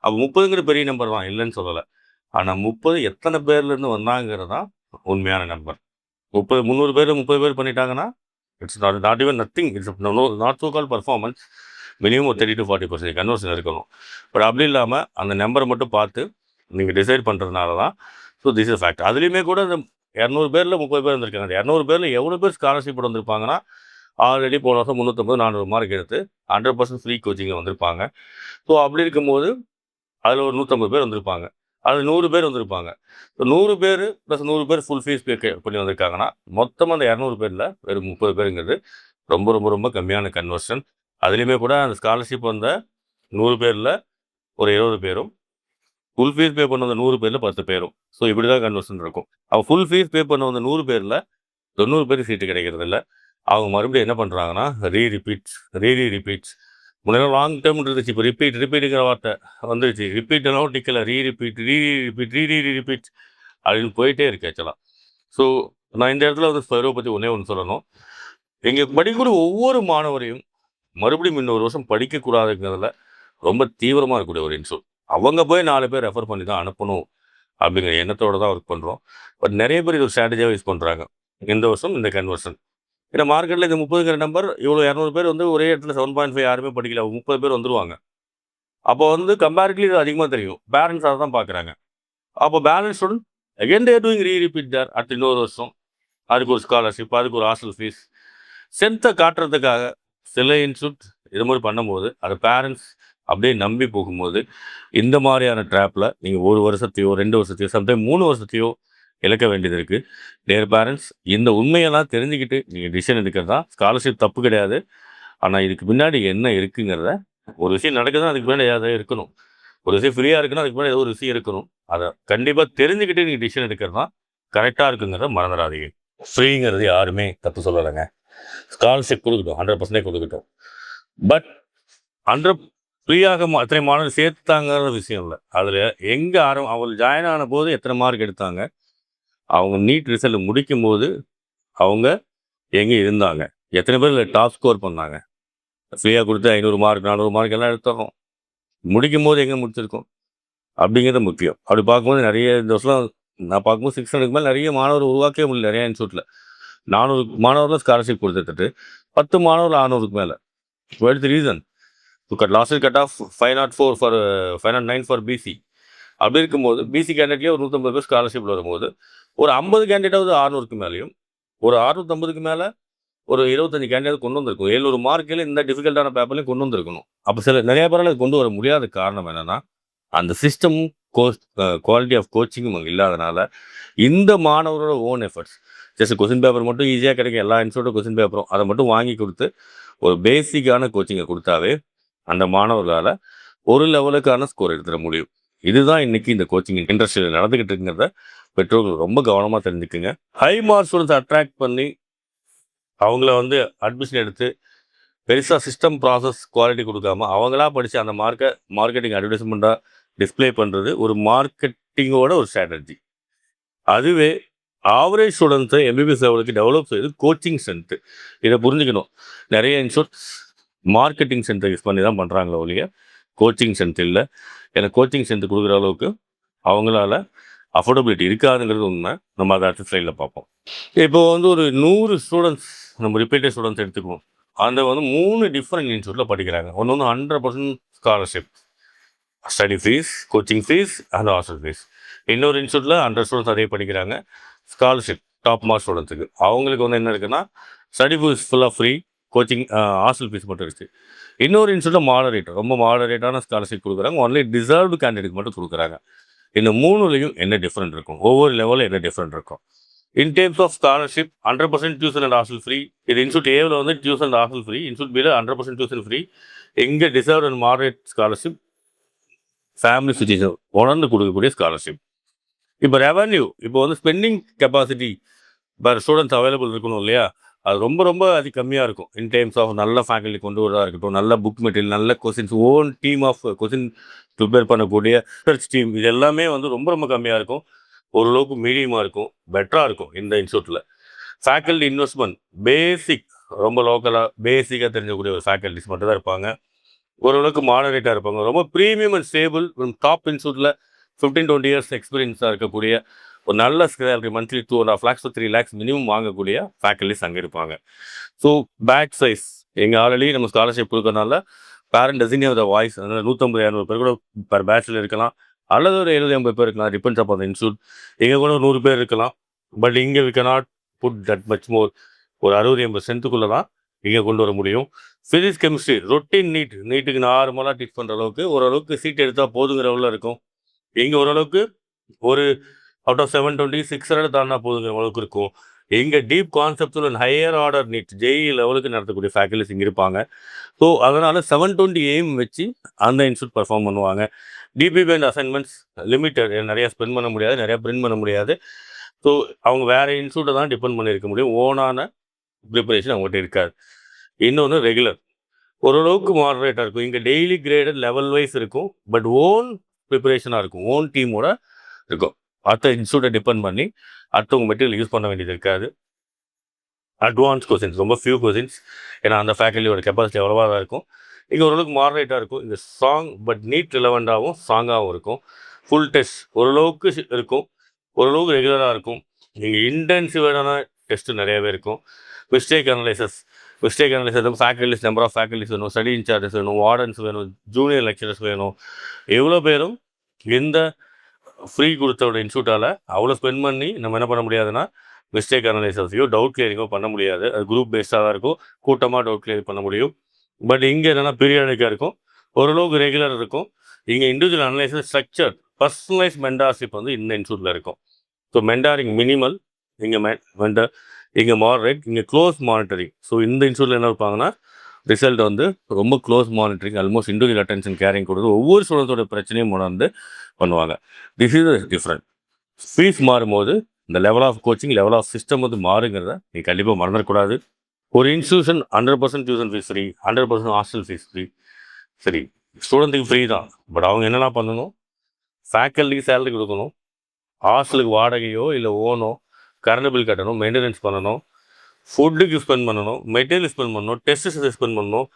அப்போ 30ங்கிற பெரிய நம்பர் தான், இல்லைன்னு சொல்லலை. ஆனால் 30 எத்தனை பேர்லேருந்து வந்தாங்கிறது தான் உண்மையான நம்பர். 300 பேர் 30 பேர் பண்ணிட்டாங்கன்னா it's not even nothing. It's not so call performance. Minimum ஒரு 30 to 40% கன்வர்ஷன் இருக்கணும். பட் அப்படி இல்லாமல் அந்த நம்பரை மட்டும் பார்த்து நீங்கள் டிசைட் பண்ணுறதுனால தான். So this is fact. அதுலேயுமே கூட இந்த 200 பேரில் 30 பேர் வந்திருக்காங்க. அந்த 200 பேரில் எவ்வளோ பேர் ஸ்காலர்ஷிப் வந்திருப்பாங்கன்னா ஆல்ரெடி போன வருஷம் 350, 400 மார்க் எடுத்து 100% ஃப்ரீ கோச்சிங்கில் வந்திருப்பாங்க. ஸோ அப்படி இருக்கும்போது அதில் ஒரு 150 பேர் வந்திருப்பாங்க. அதில் 100 பேர் வந்திருப்பாங்க. ஸோ 100 பேர் ப்ளஸ் 100 பேர் ஃபுல் ஃபீஸ் பே பண்ணி வந்திருக்காங்கன்னா மொத்தமாக அந்த 200 பேரில் வெறும் 30 பேருங்கிறது ரொம்ப ரொம்ப ரொம்ப கம்மியான கன்வர்ஷன். அதுலேயுமே கூட அந்த ஸ்காலர்ஷிப் வந்த 100 பேரில் ஒரு 20 பேரும், ஃபுல் ஃபீஸ் பே பண்ண வந்த 100 பேரில் 10 பேரும். ஸோ இப்படி தான் கன்வர்ஷன் இருக்கும். அவள் ஃபுல் ஃபீஸ் பே பண்ண வந்த 100 பேரில் 90 பேருக்கு சீட்டு கிடைக்கிறது இல்லை. அவங்க மறுபடியும் என்ன பண்ணுறாங்கன்னா ரிப்பீட்ஸ். முன்னாடி லாங் டேர்ம் இருந்துச்சு, இப்போ ரிப்பீட்டுங்கிற வார்த்தை வந்துருச்சு. ரிப்பீட் எல்லாம் டிக்கல, ரீரிப்பீட் அப்படின்னு போயிட்டே இருக்கு ஆக்சுவலாக. ஸோ நான் இந்த இடத்துல வந்து ஸ்பைரோ பற்றி ஒன்று சொல்லணும். எங்கள் படிக்கக்கூடிய ஒவ்வொரு மாணவரையும் மறுபடியும் இன்னொரு வருஷம் படிக்கக்கூடாதுங்கிறதுல ரொம்ப தீவிரமாக இருக்கக்கூடிய ஒரு இன்ஸ்டியூட். அவங்க போய் 4 பேர் ரெஃபர் பண்ணி தான் அனுப்பணும் அப்படிங்கிற எண்ணத்தோடு தான் ஒர்க் பண்ணுறோம். பட் நிறைய பேர் இது ஒரு ஸ்ட்ராட்டஜியாக யூஸ் பண்ணுறாங்க. இந்த வருஷம் இந்த கன்வர்ஷன், ஏன்னா மார்க்கெட்டில் இந்த 30ங்கிற நம்பர் இவ்வளோ 200 பேர் வந்து ஒரே இடத்துல 7.5 யாருமே படிக்கல, 30 பேர் வந்துருவாங்க. அப்போ வந்து கம்பேரிட்டிவ்லி இது அதிகமாக தெரியும். பேரண்ட்ஸ் அதை தான் பார்க்குறாங்க. அப்போ balance student again they're doing repeat there அடுத்த இன்னொரு வருஷம். அதுக்கு ஒரு ஸ்காலர்ஷிப், அதுக்கு ஒரு ஹாஸ்டல் ஃபீஸ், ஸ்ட்ரென்த்தை காட்டுறதுக்காக சில இன்ஸ்டியூட் இது மாதிரி பண்ணும்போது அது பேரண்ட்ஸ் அப்படியே நம்பி போகும்போது இந்த மாதிரியான ட்ராப்பில் நீங்கள் 1 வருஷத்தையோ 2 வருஷத்தையோ சம்டைம் 3 வருஷத்தையோ இழக்க வேண்டியது இருக்குது. டேர் பேரண்ட்ஸ், இந்த உண்மையெல்லாம் தெரிஞ்சுக்கிட்டு நீங்கள் டிசிஷன் எடுக்கிறது தான். ஸ்காலர்ஷிப் தப்பு கிடையாது. ஆனால் இதுக்கு முன்னாடி என்ன இருக்குங்கிறத, ஒரு விஷயம் நடக்குதுன்னா அதுக்கு முன்னாடி ஏதாவது இருக்கணும். ஒரு விஷயம் ஃப்ரீயாக இருக்குன்னா அதுக்கு முன்னாடி ஏதோ ஒரு விஷயம் இருக்கணும். அதை கண்டிப்பாக தெரிஞ்சுக்கிட்டு நீங்கள் டிசிஷன் எடுக்கிறது தான் கரெக்டாக இருக்குங்கிறத மறந்துடாதீங்க. ஃப்ரீங்கிறது யாருமே தப்பு சொல்லலைங்க. ஸ்காலர்ஷிப் கொடுக்கட்டும், 100% கொடுக்கட்டும். பட் 100 ஃப்ரீயாக எத்தனை மாணவர்கள் சேர்த்தாங்கிற விஷயம் இல்லை. அதில் எங்கே அவங்க ஜாயின் ஆன போது எத்தனை மார்க் எடுத்தாங்க, அவங்க நீட் ரிசல்ட் முடிக்கும் போது அவங்க எங்கே இருந்தாங்க, எத்தனை பேர் டாப் ஸ்கோர் பண்ணாங்க. ஃப்ரீயாக கொடுத்து 500 மார்க் 400 மார்க் எல்லாம் எடுத்துறோம். முடிக்கும் போது எங்கே முடிச்சிருக்கோம் அப்படிங்கிறது முக்கியம். அப்படி பார்க்கும்போது நிறைய இந்த வருஷம் நான் பார்க்கும்போது 600க்கு மேலே நிறைய மாணவர் உருவாக்கவே முடியல. நிறைய இன்ஸ்டியூட்டில் 400 மாணவர்கள் ஸ்காலர்ஷிப் கொடுத்துட்டு 10 மாணவர்கள் 600க்கு மேலே. What is the reason? Last year cut off 509 for PC. அப்படி இருக்கும்போது பிசி கேண்டிடேட்லேயே ஒரு 150 பேர் ஸ்காலர்ஷிப்பில் வரும்போது ஒரு 50 கேண்டிடேட்டாவது 600க்கு மேலேயும், ஒரு 650க்கு மேலே ஒரு 25 கேண்டிடேட் கொண்டு வந்திருக்கும். 700 மார்க்கில் இந்த டிஃபிகல்ட்டான பேப்பர்லையும் கொண்டு வந்திருக்கணும். அப்போ நிறைய பேரால் அது கொண்டு வர முடியாத காரணம் என்னென்னா அந்த சிஸ்டமும் குவாலிட்டி ஆஃப் கோச்சிங்கும் அங்கே இல்லாதனால இந்த மாணவரோட own efforts just question paper மட்டும் ஈஸியாக கிடைக்கும், எல்லா இன்ஸ்டியூட்டோட கொஸ்டின் பேப்பரும் அதை மட்டும் வாங்கி கொடுத்து ஒரு பேசிக்கான கோச்சிங்கை கொடுத்தாவே அந்த மாணவர்களால் ஒரு லெவலுக்கான ஸ்கோர் எடுத்துட முடியும். இதுதான் இன்னைக்கு இந்த கோச்சிங் இண்டஸ்ட்ரியில் நடந்துகிட்டு இருக்குங்கிறத பெற்றோர்கள் ரொம்ப கவனமாக தெரிஞ்சுக்குங்க. ஹை மார்க் ஸ்டூடெண்ட்ஸ் அட்ராக்ட் பண்ணி அவங்கள வந்து அட்மிஷன் எடுத்து பெருசாக சிஸ்டம் ப்ராசஸ் குவாலிட்டி கொடுக்காம அவங்களா படித்து அந்த மார்க்கெட்டிங் அட்வர்டைஸ்மெண்ட்டாக டிஸ்பிளே பண்ணுறது ஒரு மார்க்கெட்டிங்கோட ஒரு ஸ்ட்ராட்டஜி. அதுவே ஆவரேஜ் ஸ்டூடெண்ட்ஸை எம்பிபிஎஸ் லெவலுக்கு டெவலப் செய்து கோச்சிங் சென்டர். இதை புரிஞ்சுக்கணும். நிறைய இன்ஸ்டியூட்ஸ் மார்க்கெட்டிங் சென்டர் யூஸ் பண்ணி தான் பண்ணுறாங்களோ ஒழிய கோச்சிங் சென்டர் இல்லை. ஏன்னா கோச்சிங் சென்டர் கொடுக்குற அளவுக்கு அவங்களால அஃபோர்டபிலிட்டி இருக்காதுங்கிறது உண்மை. நம்ம அதை அடுத்த ஸ்லைடில் பார்ப்போம். இப்போ வந்து ஒரு 100 ஸ்டூடெண்ட்ஸ் நம்ம ரிப்பீட்டட் ஸ்டூடெண்ட்ஸ் எடுத்துக்குவோம். அந்த வந்து 3 டிஃப்ரெண்ட் இன்ஸ்டியூட்டில் படிக்கிறாங்க. ஒன்று வந்து 100% scholarship, study fees, coaching fees and hostel fees. இன்னொரு இன்ஸ்டியூட்டில் 100 ஸ்டூடெண்ட்ஸ் அதே படிக்கிறாங்க, ஸ்காலர்ஷிப் டாப் மார்க் ஸ்டூடெண்ட்ஸுக்கு. அவங்களுக்கு வந்து என்ன இருக்குன்னா ஸ்டடி ஃபீஸ் ஃபுல்லாக ஃப்ரீ, கோச்சிங் ஹாஸ்டல் ஃபீஸ் மட்டும் இருக்குது. இன்னொரு இன்ஸ்டியூட்டில் மாடரேட், ரொம்ப மாடரேட்டான ஸ்காலர்ஷிப் கொடுக்குறாங்க, ஒன்லி டிசர்வ்டு கேண்டிடேட் மட்டும் கொடுக்குறாங்க. இந்த 3லையும் என்ன டிஃப்ரெண்ட் இருக்கும், ஒவ்வொரு லெவலில் என்ன டிஃப்ரெண்ட் இருக்கும். In terms of scholarship 100% tuition and hostel free. இது இன்ஸ்டியூட் ஏவில் வந்து tuition and hostel free, institute பியில் 100% டியூஷன் ஃப்ரீ. எங்கே deserve and moderate scholarship, family situation உணர்ந்து கொடுக்கக்கூடிய ஸ்காலர்ஷிப். இப்போ ரெவன்யூ, இப்போ வந்து spending capacity per students available இருக்கணும் இல்லையா, அது ரொம்ப ரொம்ப அது கம்மியாக இருக்கும். இன் டேர்ம்ஸ் ஆஃப் நல்ல ஃபேக்கல்ட்டி கொண்டு வரதாக இருக்கட்டும், நல்ல புக் மெட்டீரியல், நல்ல questions, own team of question prepare பண்ணக்கூடிய ரிசர்ச் டீம், இது எல்லாமே வந்து ரொம்ப ரொம்ப கம்மியாக இருக்கும். ஓரளவுக்கு மீடியமாக இருக்கும், பெட்டராக இருக்கும் இந்த இன்ஸ்டியூட்டில். ஃபேக்கல்ட்டி இன்வெஸ்ட்மெண்ட் பேசிக், ரொம்ப லோக்கலாக பேசிக்காக தெரிஞ்சக்கூடிய ஒரு ஃபேக்கல்ட்டிஸ் மட்டும் தான் இருப்பாங்க. ஓரளவுக்கு மாடரேட்டாக இருப்பாங்க. ரொம்ப ப்ரீமியம் அண்ட் ஸ்டேபிள் டாப் இன்ஸ்டியூட்டில் 15-20 இயர்ஸ் எக்ஸ்பீரியன்ஸாக இருக்கக்கூடிய ஒரு நல்ல salary, monthly 2.5 lakhs to 3 lakhs minimum வாங்கக்கூடிய ஃபேக்கல்ட்டிஸ் அங்கே இருப்பாங்க. ஸோ பேட்ச் சைஸ், எங்கள் ஆல்ரெடி நம்ம ஸ்காலர்ஷிப் கொடுக்கறதுனால parent doesn't have the voice. அதனால் 150-200 பேர் கூட பர் பேட்சில் இருக்கலாம், அல்லது ஒரு 70-80 பேர் இருக்கலாம், டிபெண்ட்ஸ் அப் ஆன் இன்ஸ்டியூட். எங்கே கூட ஒரு 100 பேர் இருக்கலாம். பட் இங்கே we cannot put that much more. ஒரு 60-80% தான் இங்கே கொண்டு வர முடியும். ஃபிசிக்ஸ், கெமிஸ்ட்ரி, ரொட்டீன் நீட்டுக்கு நார்மலாக டீச் பண்ணுற அளவுக்கு ஓரளவுக்கு சீட் எடுத்தால் போதுங்கிற அளவில் இருக்கும். இங்கே ஓரளவுக்கு ஒரு அவுட் ஆஃப் 720 600 தாண்டா போதுங்கிற அளவுக்கு இருக்கும். இங்கே deep conceptual and higher order NEET JEE லெவலுக்கு நடத்தக்கூடிய ஃபேக்கல்ட்டிஸ் இங்கே இருப்பாங்க. ஸோ அதனால் 720 எய்ம் வச்சு அந்த இன்ஸ்டியூட் பர்ஃபார்ம் பண்ணுவாங்க. டிபிபி அண்ட் அசைன்மெண்ட்ஸ் லிமிட்டட், நிறையா ஸ்பெண்ட் பண்ண முடியாது, நிறையா பிரிண்ட் பண்ண முடியாது. ஸோ அவங்க வேறு இன்ஸ்டியூட்டை தான் டிபெண்ட் பண்ணியிருக்க முடியும். ஓனான ப்ரிப்பரேஷன் அவங்ககிட்ட இருக்காது. இன்னொன்று ரெகுலர், ஓரளவுக்கு மாடரேட்டாக இருக்கும். இங்கே டெய்லி கிரேடட் லெவல் வைஸ் இருக்கும், பட் ஓன் ப்ரிப்பரேஷனாக இருக்கும், ஓன் டீமோட இருக்கும். அடுத்த இன்ஸ்டியூட்டை டிபெண்ட் பண்ணி அடுத்தவங்க மெட்டீரியல் யூஸ் பண்ண வேண்டியது இருக்காது. அட்வான்ஸ் கொஸ்டின்ஸ், ரொம்ப ஃபியூ கொஸ்டின்ஸ், ஏன்னா அந்த ஃபேக்கல்ட்டியோட கெப்பாசிட்டி எவ்வளோவா தான் இருக்கும். இங்கே ஓரளவுக்கு மாடரேட்டாக இருக்கும். இந்த சாங் பட் நீட் ரிலவெண்ட்டாகவும் ஸ்ட்ராங்காகவும் இருக்கும். ஃபுல் டெஸ்ட் ஓரளவுக்கு இருக்கும், ஓரளவுக்கு ரெகுலராக இருக்கும். இங்கே இன்டென்சிவான டெஸ்ட்டு நிறையவே இருக்கும். Mistake analysis faculties, number of faculties வேணும், ஸ்டடி இன்சார்ஜஸ் வேணும், வார்டன்ஸ் வேணும், ஜூனியர் லெக்சரர்ஸ் வேணும். எவ்வளோ பேரும் இந்த ஃப்ரீ கொடுத்தோட இன்ஸ்டியூட்டால் அவ்வளோ ஸ்பெண்ட் பண்ணி நம்ம என்ன பண்ண முடியாதுன்னா மிஸ்டேக் அனலைசஸையோ டவுட் கிளியரிங்கோ பண்ண முடியாது. அது குரூப் பேஸ்டாக தான் இருக்கும், கூட்டமாக டவுட் கிளியர் பண்ண முடியும். பட் இங்கே என்னென்னா பீரியாடிக்காக இருக்கும், ஓரளவுக்கு ரெகுலர் இருக்கும். இங்கே individual analysis, structure, personalise mentorship வந்து இந்த இன்ஸ்டியூட்டில் இருக்கும். ஸோ மென்டாரிங் மினிமல், இங்கே மென்டார், இங்கே மாடரேட், இங்கே க்ளோஸ் மானிட்டரிங். ஸோ இந்த இன்ஸ்டியூட்டில் என்ன இருப்பாங்கன்னா ரிசல்ட் வந்து ரொம்ப close monitoring, almost individual attention caring கொடுத்து ஒவ்வொரு ஸ்டூடெண்ட்ஸோட பிரச்சனையும் உணர்ந்து பண்ணுவாங்க. This is different. ஃபீஸ் மாறும்போது இந்த level of coaching, level of system வந்து மாறுங்கிறத நீ கண்டிப்பாக மறந்துடக்கூடாது. ஒரு institution 100% tuition fees free, 100% hostel fees free. சரி, ஸ்டூடெண்ட்டுக்கு ஃப்ரீ தான், பட் அவங்க என்னென்ன பண்ணணும், ஃபேக்கல்ட்டிக்கு சேலரி கொடுக்கணும், ஹாஸ்டலுக்கு வாடகையோ இல்லை ஓனோ, கரண்ட் பில் கட்டணும், மெயின்டெனன்ஸ் பண்ணணும், ஃபுட்டுக்கு ஸ்பெண்ட் பண்ணணும், மெட்டீரியல் ஸ்பெண்ட் பண்ணணும், டெஸ்ட்டு ஸ்பெண்ட் பண்ணணும்,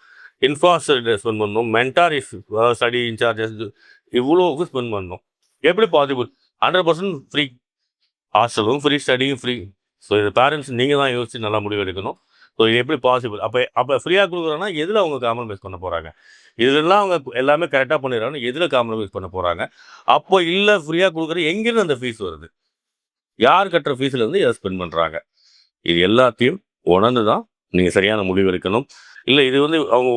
இன்ஃப்ராஸ்ட்ரக்சர் ஸ்பெண்ட் பண்ணணும், மென்டாரிஸ், ஸ்டடி இன்சார்ஜஸ், இவ்வளோவுக்கு ஸ்பெண்ட் பண்ணணும். எப்படி பாசிபிள்? 100% ஃப்ரீ, ஹாஸ்டலும் ஃப்ரீ, ஸ்டடியும் ஃப்ரீ. ஸோ இது பேரண்ட்ஸ் நீங்கள் தான் யோசிச்சு நல்லா முடிவு எடுக்கணும். ஸோ இது எப்படி பாசிபிள்? அப்போ ஃப்ரீயாக கொடுக்குறோன்னா எதில் அவங்க காம்ப்ரமைஸ் பண்ண போகிறாங்க? இதெல்லாம் அவங்க எல்லாமே கரெக்டாக பண்ணிடுறாங்க, எதில் காம்ப்ரமைஸ் பண்ண போகிறாங்க? அப்போ இல்லை ஃப்ரீயாக கொடுக்குற எங்கேருந்து அந்த ஃபீஸ் வருது? யார் கட்டுற ஃபீஸ்லேருந்து எதை ஸ்பெண்ட் பண்ணுறாங்க? இது எல்லாத்தையும் உணர்ந்து தான் நீங்கள் சரியான முடிவு எடுக்கணும். இல்லை இது வந்து அவங்க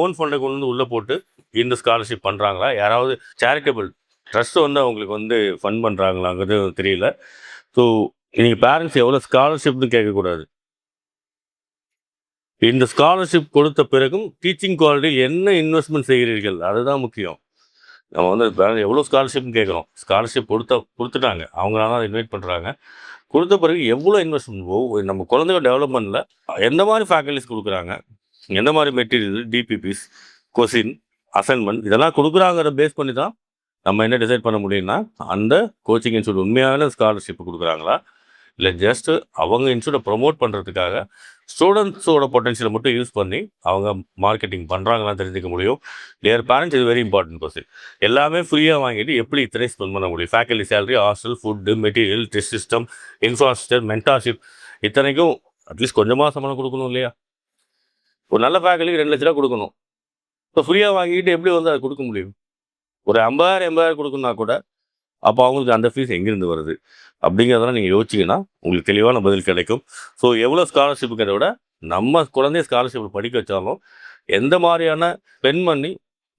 ஓன் ஃபண்டை கொண்டு வந்து உள்ளே போட்டு இந்த ஸ்காலர்ஷிப் பண்ணுறாங்களா? யாராவது சேரிட்டபிள் ட்ரஸ்ட் வந்து அவங்களுக்கு வந்து ஃபண்ட் பண்ணுறாங்களாங்கிறது தெரியல. ஸோ நீங்கள் பேரண்ட்ஸ் எவ்வளோ ஸ்காலர்ஷிப்னு கேட்கக்கூடாது. இந்த ஸ்காலர்ஷிப் கொடுத்த பிறகும் டீச்சிங் குவாலிட்டி என்ன இன்வெஸ்ட்மெண்ட் செய்கிறீர்கள், அதுதான் முக்கியம். நம்ம வந்து எவ்வளோ ஸ்காலர்ஷிப்னு கேட்குறோம். ஸ்காலர்ஷிப் கொடுத்துட்டாங்க, அவங்களால தான் இன்வைட் பண்ணுறாங்க. கொடுத்த பிறகு எவ்வளோ இன்வெஸ்ட்மெண்ட் நம்ம குழந்தைங்க டெவலப்மெண்ட்டில் எந்த மாதிரி ஃபேக்கல்டிஸ் கொடுக்குறாங்க, எந்த மாதிரி மெட்டீரியல், டிபிபிஸ், கொஸ்டின், அசைன்மெண்ட் இதெல்லாம் கொடுக்குறாங்கிற பேஸ் பண்ணி தான் நம்ம என்ன டிசைட் பண்ண முடியும்னா, அந்த கோச்சிங் இன்ஸ்டியூட் உண்மையான ஸ்காலர்ஷிப் கொடுக்குறாங்களா, இல்லை ஜஸ்ட்டு அவங்க இன்ஸ்டியூட்டை ப்ரொமோட் பண்ணுறதுக்காக ஸ்டூடெண்ட்ஸோட பொட்டன்ஷியலை மட்டும் யூஸ் பண்ணி அவங்க மார்க்கெட்டிங் பண்ணுறாங்களான்னு தெரிஞ்சுக்க முடியும். டியர் பேரண்ட்ஸ், இது வெரி இம்பார்ட்டன்ட் கொஸ்டின். எல்லாமே ஃப்ரீயாக வாங்கிட்டு எப்படி இத்தனை ஸ்பெண்ட் பண்ண முடியும்? Faculty salary, hostel, food, material, test system, infrastructure, mentorship, இத்தனைக்கும் அட்லீஸ்ட் கொஞ்சமாக சம்பளம் கொடுக்கணும் இல்லையா? ஒரு நல்ல ஃபேக்கல்டிக்கு 2 லட்ச ரூபா கொடுக்கணும். இப்போ ஃப்ரீயாக வாங்கிட்டு எப்படி வந்து அதை கொடுக்க முடியும்? ஒரு 50,000 80,000 கொடுக்கணுன்னா கூட அப்போ அவங்களுக்கு அந்த ஃபீஸ் எங்கேருந்து வருது அப்படிங்கிறதெல்லாம் நீங்கள் யோசிச்சிங்கன்னா உங்களுக்கு தெளிவான பதில் கிடைக்கும். ஸோ எவ்வளோ ஸ்காலர்ஷிப்புங்கிறத விட நம்ம குழந்தைய ஸ்காலர்ஷிப்பில் படிக்க வச்சாலும் எந்த மாதிரியான ஸ்பெண்ட் பண்ணி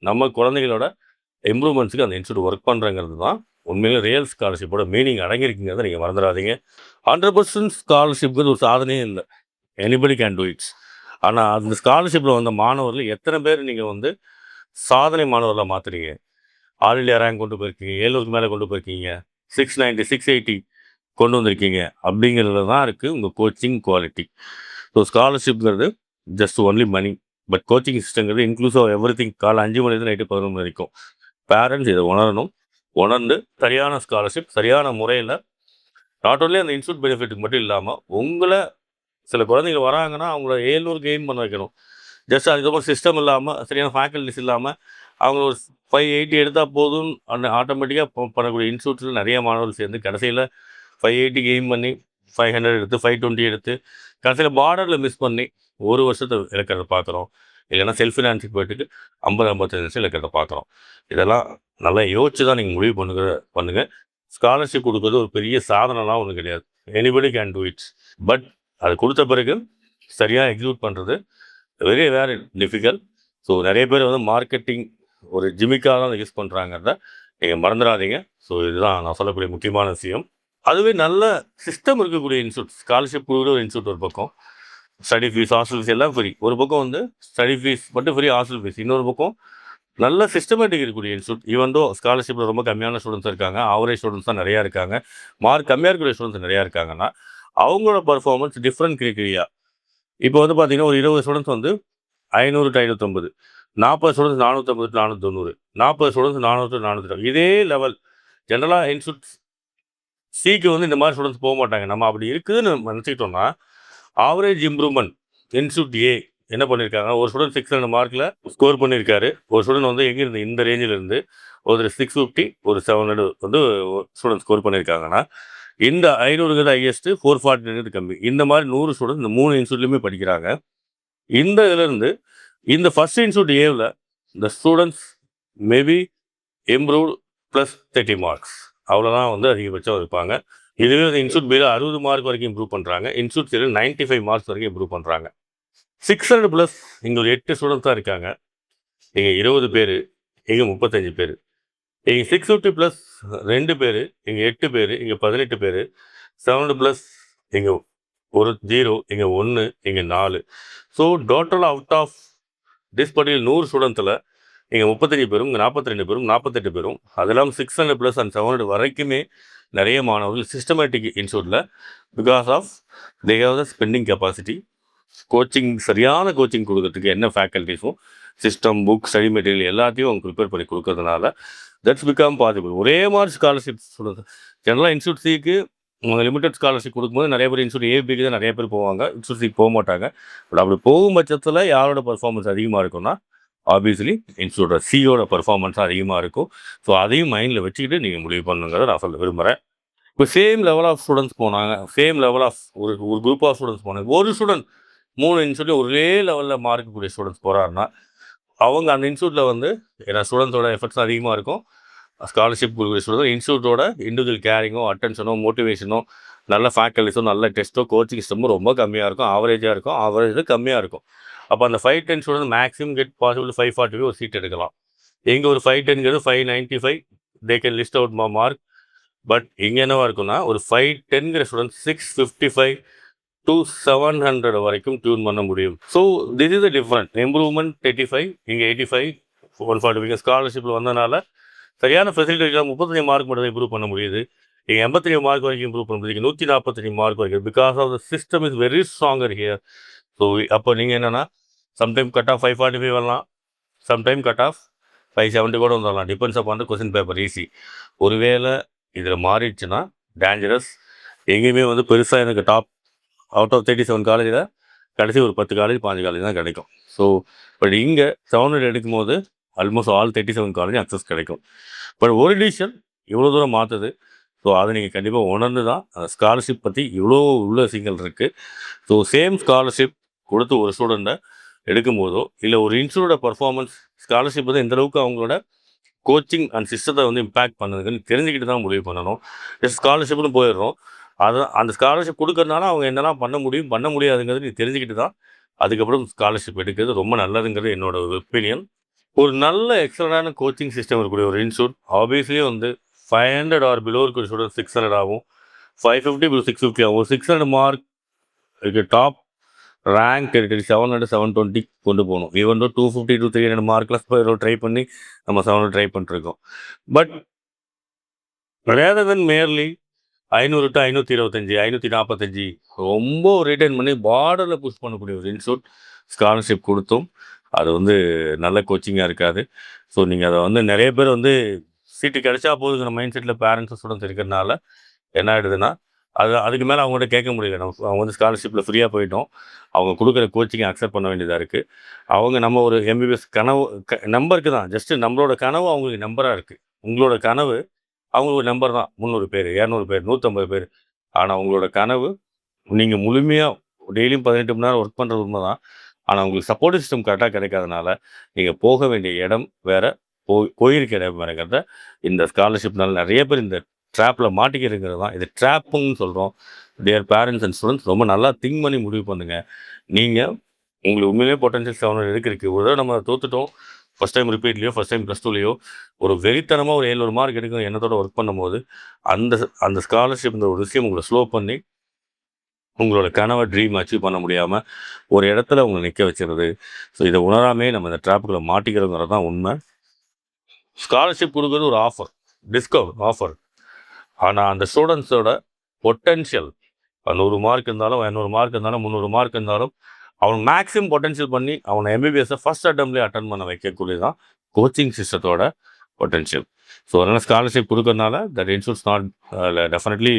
நம்ம குழந்தைகளோட இம்ப்ரூவ்மெண்ட்ஸுக்கு அந்த இன்ஸ்டியூட் ஒர்க் பண்ணுறங்கிறது தான் உண்மையிலே ரியல் ஸ்காலர்ஷிப்போட மீனிங் அடங்கியிருக்குங்கிறத நீங்கள் மறந்துடாதீங்க. 100% ஸ்காலர்ஷிப்புக்கு ஒரு சாதனையே இல்லை. Anybody can do it's. ஆனால் அந்த ஸ்காலர்ஷிப்பில் வந்த மாணவர்கள் எத்தனை பேர் நீங்கள் வந்து சாதனை மாணவர்களாக மாற்றுறீங்க? ஆல் இண்டியா ரேங்க் கொண்டு போயிருக்கீங்க, 700க்கு மேலே கொண்டு போயிருக்கீங்க, 690 680 கொண்டு வந்திருக்கீங்க அப்படிங்கிறது தான் இருக்குது உங்கள் கோச்சிங் குவாலிட்டி. ஸோ ஸ்காலர்ஷிப்ங்கிறது just only money, but coaching சிஸ்டங்கிறது இன்க்ளூசிவ் எவ்ரிதிங். காலை 5 மணிலேருந்து நைட்டு 11 மணி வரைக்கும். பேரண்ட்ஸ் இதை உணரணும். உணர்ந்து சரியான ஸ்காலர்ஷிப் சரியான முறையில் நாட் ஓன்லி அந்த இன்ஸ்டியூட் பெனிஃபிட்டுக்கு மட்டும் இல்லாமல் உங்களை சில குழந்தைங்க வராங்கன்னா அவங்கள 700 கெயின் பண்ண வைக்கணும். ஜஸ்ட் அதுக்கப்புறம் சிஸ்டம் இல்லாமல் சரியான ஃபேக்கல்டிஸ் இல்லாமல் அவங்க ஒரு 580 எடுத்தால் போதும் அந்த ஆட்டோமேட்டிக்காக பண்ணக்கூடிய இன்ஸ்டியூட்ஸில் நிறைய மாணவர்கள் சேர்ந்து கடைசியில் 580 கெயின் பண்ணி 500 எடுத்து 520 எடுத்து கடைசியில் பார்டரில் மிஸ் பண்ணி ஒரு வருஷத்தை இழக்கிறத பார்க்குறோம். இல்லைன்னா செல்ஃப் ஃபினான்ஸுக்கு போய்ட்டு 50-55 வருஷம் இழக்கிறத பார்க்குறோம். இதெல்லாம் நல்லா யோசிச்சு தான் நீங்கள் முடிவு பண்ணுங்கள். ஸ்காலர்ஷிப் கொடுக்குறது ஒரு பெரிய சாதனைலாம் ஒன்றும் கிடையாது. Anybody can do it's. But அது கொடுத்த பிறகு சரியாக எக்ஸிக்யூட் பண்ணுறது வெரி வேரி டிஃபிகல்ட். ஸோ நிறைய பேர் வந்து மார்க்கெட்டிங் ஒரு ஜிமிக்காக தான் யூஸ் பண்ணுறாங்கிறத நீங்கள் மறந்துடாதீங்க. ஸோ இதுதான் நான் சொல்லக்கூடிய முக்கியமான விஷயம். அதுவே நல்ல சிஸ்டம் இருக்கக்கூடிய இன்ஸ்டியூட், ஸ்காலர்ஷிப் கொடுக்குற ஒரு இன்ஸ்டியூட் ஒரு பக்கம், ஸ்டடி ஃபீஸ், ஹாஸ்டல் ஃபீஸ் எல்லாம் ஃப்ரீ. ஒரு பக்கம் வந்து ஸ்டடி ஃபீஸ் மட்டும் ஃப்ரீ, ஹாஸ்டல் ஃபீஸ். இன்னொரு பக்கம் நல்ல சிஸ்டமேட்டிக் இருக்கக்கூடிய இன்ஸ்டியூட். ஈவன் தோ ஸ்காலர்ஷிப்பில் ரொம்ப கம்மியான ஸ்டூடெண்ட்ஸ் இருக்காங்க, ஆவரேஜ் ஸ்டூடெண்ட்ஸ் தான் நிறையா இருக்காங்க, மார்க் கம்மியாக இருக்கக்கூடிய ஸ்டூடெண்ட்ஸ் நிறையா இருக்காங்கன்னா அவங்களோட பர்ஃபார்மன்ஸ் டிஃப்ரெண்ட் கிரைட்டீரியா. இப்போ வந்து பார்த்தீங்கன்னா ஒரு 20 ஸ்டூடெண்ட்ஸ் வந்து 500 to 550, 40 students 450 to 490, 40 students 400 to 420. இதே லெவல் ஜென்ரலாக இன்ஸ்டியூட் சிக்கு வந்து இந்த மாதிரி ஸ்டூடெண்ட்ஸ் போக மாட்டாங்க. நம்ம அப்படி இருக்குதுன்னு நினச்சிக்கிட்டோம்னா ஆவரேஜ் இம்ப்ரூவ்மெண்ட் இன்ஸ்டியூட் ஏ என்ன பண்ணியிருக்காங்க, ஒரு ஸ்டூடெண்ட் 600 மார்க்கில் ஸ்கோர் பண்ணியிருக்காரு. ஒரு ஸ்டூடெண்ட் வந்து எங்கேருந்து இந்த ரேஞ்சில் இருந்து ஒரு 650 ஒரு 700 வந்து ஸ்டூடெண்ட் ஸ்கோர் பண்ணியிருக்காங்கன்னா இந்த 500ங்கிறது ஹையஸ்ட்டு, 440ங்கிறது கம்மி. இந்த மாதிரி 100 ஸ்டூடெண்ட்ஸ் இந்த 3 இன்ஸ்டியூட்லையுமே படிக்கிறாங்க. இந்த இதிலிருந்து இந்த ஃபஸ்ட் இன்ஸ்டியூட் ஏவில் இந்த students maybe improved plus 30 marks அவ்வளோதான் வந்து அதிகபட்சம் இருப்பாங்க. இதுவே இந்த இன்ஸ்டியூட் பேர் 60 மார்க் வரைக்கும் இம்ப்ரூவ் பண்ணுறாங்க. இன்ஸ்டியூட் சைடு 95 மார்க்ஸ் வரைக்கும் இம்ப்ரூவ் பண்ணுறாங்க. 600+ இங்கே ஒரு 8 ஸ்டூடெண்ட்ஸ் தான் இருக்காங்க. இங்கே 20 பேர், இங்கே 35 பேர். இங்கே 650+ 2 பேர், இங்கே 8 பேர், இங்கே 18 பேர். 700+ இங்கே ஒரு 0, இங்கே 1, இங்கே 4. So total out of this particular 100 ஸ்டூடெண்ட்ஸில் இங்கே 35 பேரும், இங்கே 42 பேரும், 48 பேரும், அதெல்லாம் 600+ அண்ட் 700 வரைக்குமே நிறைய மாணவர்கள் சிஸ்டமேட்டிக் இன்ஸ்டியூட்டில் because of they have the spending capacity. Coaching சரியான கோச்சிங் கொடுக்கறதுக்கு என்ன ஃபேக்கல்ட்டிஸும் சிஸ்டம், புக், ஸ்டடி மெட்டீரியல் எல்லாத்தையும் அவங்க ப்ரிப்பேர் பண்ணி கொடுக்கறதுனால தட்ஸ் பிகம் பாசிபிள். ஒரே மாதிரி ஸ்காலர்ஷிப் சொல்லுது. ஜென்ரலாக இன்ஸ்டியூட் சிக்கு லிமிடெட் ஸ்காலர்ஷிப் கொடுக்கும்போது நிறைய பேர் இன்ஸ்டியூட் ஏபிக்கு தான் நிறைய பேர் போவாங்க, இன்ஸ்டியூட் சிக்கு போக மாட்டாங்க. பட் அப்படி போகும் பட்சத்தில் யாரோட பர்ஃபார்மன்ஸ் அதிகமாக இருக்கும்னா ஆப்வியஸ்லி இன்ஸ்டியூட்டோட சியோட பர்ஃபார்மன்ஸ் அதிகமாக இருக்கும். ஸோ அதையும் மைண்டில் வச்சுக்கிட்டு நீங்கள் முடிவு பண்ணுங்கிறத நான் சொல்ல விரும்புகிறேன். இப்போ சேம் லெவல் ஆஃப் ஸ்டூடெண்ட்ஸ் போனாங்க, சேம் லெவல் ஆஃப் ஒரு குரூப் ஆஃப் ஸ்டூடெண்ட்ஸ் போனாங்க. ஒரு ஸ்டூடெண்ட் 3 இன்ஸ்டியூட்லேயும் ஒரே லெவலில் மார்க் கூடிய ஸ்டூடெண்ட்ஸ் போகிறாருன்னா அவங்க அந்த இன்ஸ்டியூட்டில் வந்து ஏன்னா ஸ்டூடெண்ட்ஸோட எஃபர்ட்ஸ் அதிகமாக இருக்கும். ஸ்காலர்ஷிப் கொடுக்குற ஸ்டூடெண்ட் இன்ஸ்டியூட்டோட இண்டிவிஜுவல் கேரிங்கோ, அட்டென்ஷனோ, மோட்டிவேஷனோ, நல்ல ஃபேக்கல்ட்டிஸோ, நல்ல டெஸ்ட்டோ, கோச்சிங் சிஸ்டமும் ரொம்ப கம்மியாக இருக்கும். ஆவரேஜாக இருக்கும், ஆவரேஜ் கம்மியாக இருக்கும். அப்போ அந்த 510 ஸ்டூடெண்ட் மேக்ஸிமம் கெட் பாசிபிள் 540 ஒரு சீட் எடுக்கலாம். எங்கே ஒரு 510ங்கிறது 595 they can list out mark. But இங்கே என்னவா இருக்குன்னா ஒரு 510ங்கிற ஸ்டூடெண்ட் 655 to 700 வரைக்கும் டியூன் பண்ண முடியும். So this is the different improvement 85, இங்கே 85 140 ஸ்காலர்ஷிப்பில் வந்ததுனால சரியான ஃபெசிலிட்டி 35 மார்க் மட்டும் தான் இம்ப்ரூவ் பண்ண முடியுது. இங்கே 85 மார்க் வரைக்கும் இம்ப்ரூவ் பண்ண முடியுது. 145 மார்க் வரைக்கும் because of the system is very stronger here. So அப்போ நீங்கள் என்னென்னா சம்டைம் கட் ஆஃப் 545 வரலாம், சம்டைம் கட் ஆஃப் 570 கூட வந்துடலாம். Depends up on question paper easy. ஒருவேளை இதில் மாறிடுச்சுன்னா டேஞ்சரஸ். எங்கேயுமே வந்து பெருசாக எனக்கு டாப் அவுட் ஆஃப் 37 காலேஜில் கடைசி ஒரு 10 காலேஜ் 5 காலேஜ் தான் கிடைக்கும். ஸோ பட் இங்கே 700 எடுக்கும் போது ஆல்மோஸ்ட் ஆல் 37 காலேஜ் அக்சஸ் கிடைக்கும். பட் ஒரு டிசிஷன் இவ்வளோ தூரம் மாற்றுது. ஸோ அதை நீங்கள் கண்டிப்பாக உணர்ந்து தான் அந்த ஸ்காலர்ஷிப் பற்றி இவ்வளோ உள்ள விஷயங்கள் இருக்குது. ஸோ சேம் ஸ்காலர்ஷிப் கொடுத்து ஒரு ஸ்டூடெண்ட்டை எடுக்கும் போதோ இல்லை ஒரு இன்ஸ்டியூட்டோட பர்ஃபார்மன்ஸ் ஸ்காலர்ஷிப் வந்து எந்தளவுக்கு அவங்களோட கோச்சிங் அண்ட் சிஸ்டத்தை வந்து இம்பேக்ட் பண்ணுதுன்னு தெரிஞ்சுக்கிட்டு தான் முடிவு பண்ணணும். ஜஸ்ட் ஸ்காலர்ஷிப்னு போயிடுறோம். அதான் அந்த ஸ்காலர்ஷிப் கொடுக்கறதுனால அவங்க என்னெல்லாம் பண்ண முடியும் பண்ண முடியாதுங்கிறது நீ தெரிஞ்சுக்கிட்டு தான் அதுக்கப்புறம் ஸ்காலர்ஷிப் எடுக்கிறது ரொம்ப நல்லதுங்கிறது என்னோட ஒப்பீனியன். ஒரு நல்ல எக்ஸலண்டான கோச்சிங் சிஸ்டம் இருக்கக்கூடிய ஒரு இன்ஸ்டியூட் ஆப்வியஸ்லி வந்து 500 ஆர் பிலோ இருக்கிற ஸ்டூடெண்ட் 600 ஆகும், 550 பிலோ 650 ஆகும். 600 மார்க் இருக்கு டாப் ரேங்க் டெரிட்டரி 700 720 கொண்டு போகணும். ஈவன் 250 to 300 மார்க்கில் ட்ரை பண்ணி நம்ம 700 ட்ரை பண்ணிட்டுருக்கோம். But rather then Marley 500 to 525 545 ரொம்ப ரிட்டைன் பண்ணி பார்டரில் புஷ் பண்ணக்கூடிய ஒரு இன்ஸ்டியூட் ஸ்காலர்ஷிப் கொடுத்தும் அது வந்து நல்ல கோச்சிங்காக இருக்காது. ஸோ நீங்கள் அதை வந்து நிறைய பேர் வந்து சீட்டு கிடைச்சா போதுங்கிற மைண்ட் செட்டில் பேரண்ட்ஸும் ஸ்டூடெண்ட்ஸ் இருக்கிறதுனால என்ன ஆகிடுதுன்னா அதுக்கு மேலே அவங்கள்ட்ட கேட்க முடியல. அவங்க வந்து ஸ்காலர்ஷிப்பில் ஃப்ரீயாக போயிட்டோம், அவங்க கொடுக்குற கோச்சிங்கை அக்செப்ட் பண்ண வேண்டியதாக இருக்குது. அவங்க நம்ம ஒரு எம்பிபிஎஸ் கனவு நம்பருக்கு தான், ஜஸ்ட்டு நம்மளோட கனவு அவங்களுக்கு நம்பராக இருக்குது. உங்களோட கனவு அவங்களுக்கு ஒரு நம்பர் தான், 300 பேர் 200 பேர் 150 பேர். ஆனால் உங்களோட கனவு நீங்கள் முழுமையாக டெய்லியும் 18 மணி நேரம் ஒர்க் பண்ணுறது உண்மை தான். ஆனால் உங்களுக்கு சப்போர்ட் சிஸ்டம் கரெக்டாக கிடைக்காதனால நீங்கள் போக வேண்டிய இடம் வேறு, போயிருக்க இடம் வேறுங்கிறத இந்த ஸ்காலர்ஷிப்னால நிறைய பேர் இந்த ட்ராப்பில் மாட்டிக்கிறதுங்கிறது தான். இது ட்ராப்புன்னு சொல்கிறோம். டியர் பேரண்ட்ஸ் அண்ட் ஸ்டூடெண்ட்ஸ், ரொம்ப நல்லா திங்க் பண்ணி முடிவு பண்ணுங்கள். நீங்கள் உங்களுக்கு உண்மையிலேயே பொட்டன்ஷியல் 700 இருக்குது. ஒரு தடவை நம்ம தோத்துட்டோம், ஃபஸ்ட் டைம் ரிப்பீட்லையோ ஃபஸ்ட் டைம் ப்ளஸ் டூலையோ ஒரு வெறித்தனமாக ஒரு 700 மார்க் எடுக்கும் எண்ணத்தோட ஒர்க் பண்ணும்போது அந்த ஸ்காலர்ஷிப் இந்த ஒரு விஷயம் உங்களை ஸ்லோ பண்ணி உங்களோட கனவை ட்ரீம் அச்சீவ் பண்ண முடியாமல் ஒரு இடத்துல உங்களை நிற்க வச்சுருது. ஸோ இதை உணராமே நம்ம இந்த ட்ராப்புக்குள்ளே மாட்டிக்கிறோங்கிறது தான் உண்மை. ஸ்காலர்ஷிப் கொடுக்குறது ஒரு ஆஃபர், டிஸ்கவுண்ட் ஆஃபர். ஆனால் அந்த ஸ்டூடெண்ட்ஸோட பொட்டென்ஷியல் 100 மார்க் இருந்தாலும் 200 மார்க் இருந்தாலும் 300 மார்க் இருந்தாலும் அவன் மேக்ஸிமம் பொட்டென்ஷியல் பண்ணி அவனை எம்பிபிஎஸ்ஸை ஃபஸ்ட் அட்டம்ப்ட்லேயே அட்டன் பண்ண வைக்கக்கூடிய தான் கோச்சிங் சிஸ்டத்தோட பொட்டென்ஷியல். ஸோ அதனால் ஸ்காலர்ஷிப் கொடுக்கறதுனால தட் இன்ஸ்டியூட்ஸ் நாட் டெஃபினெட்லி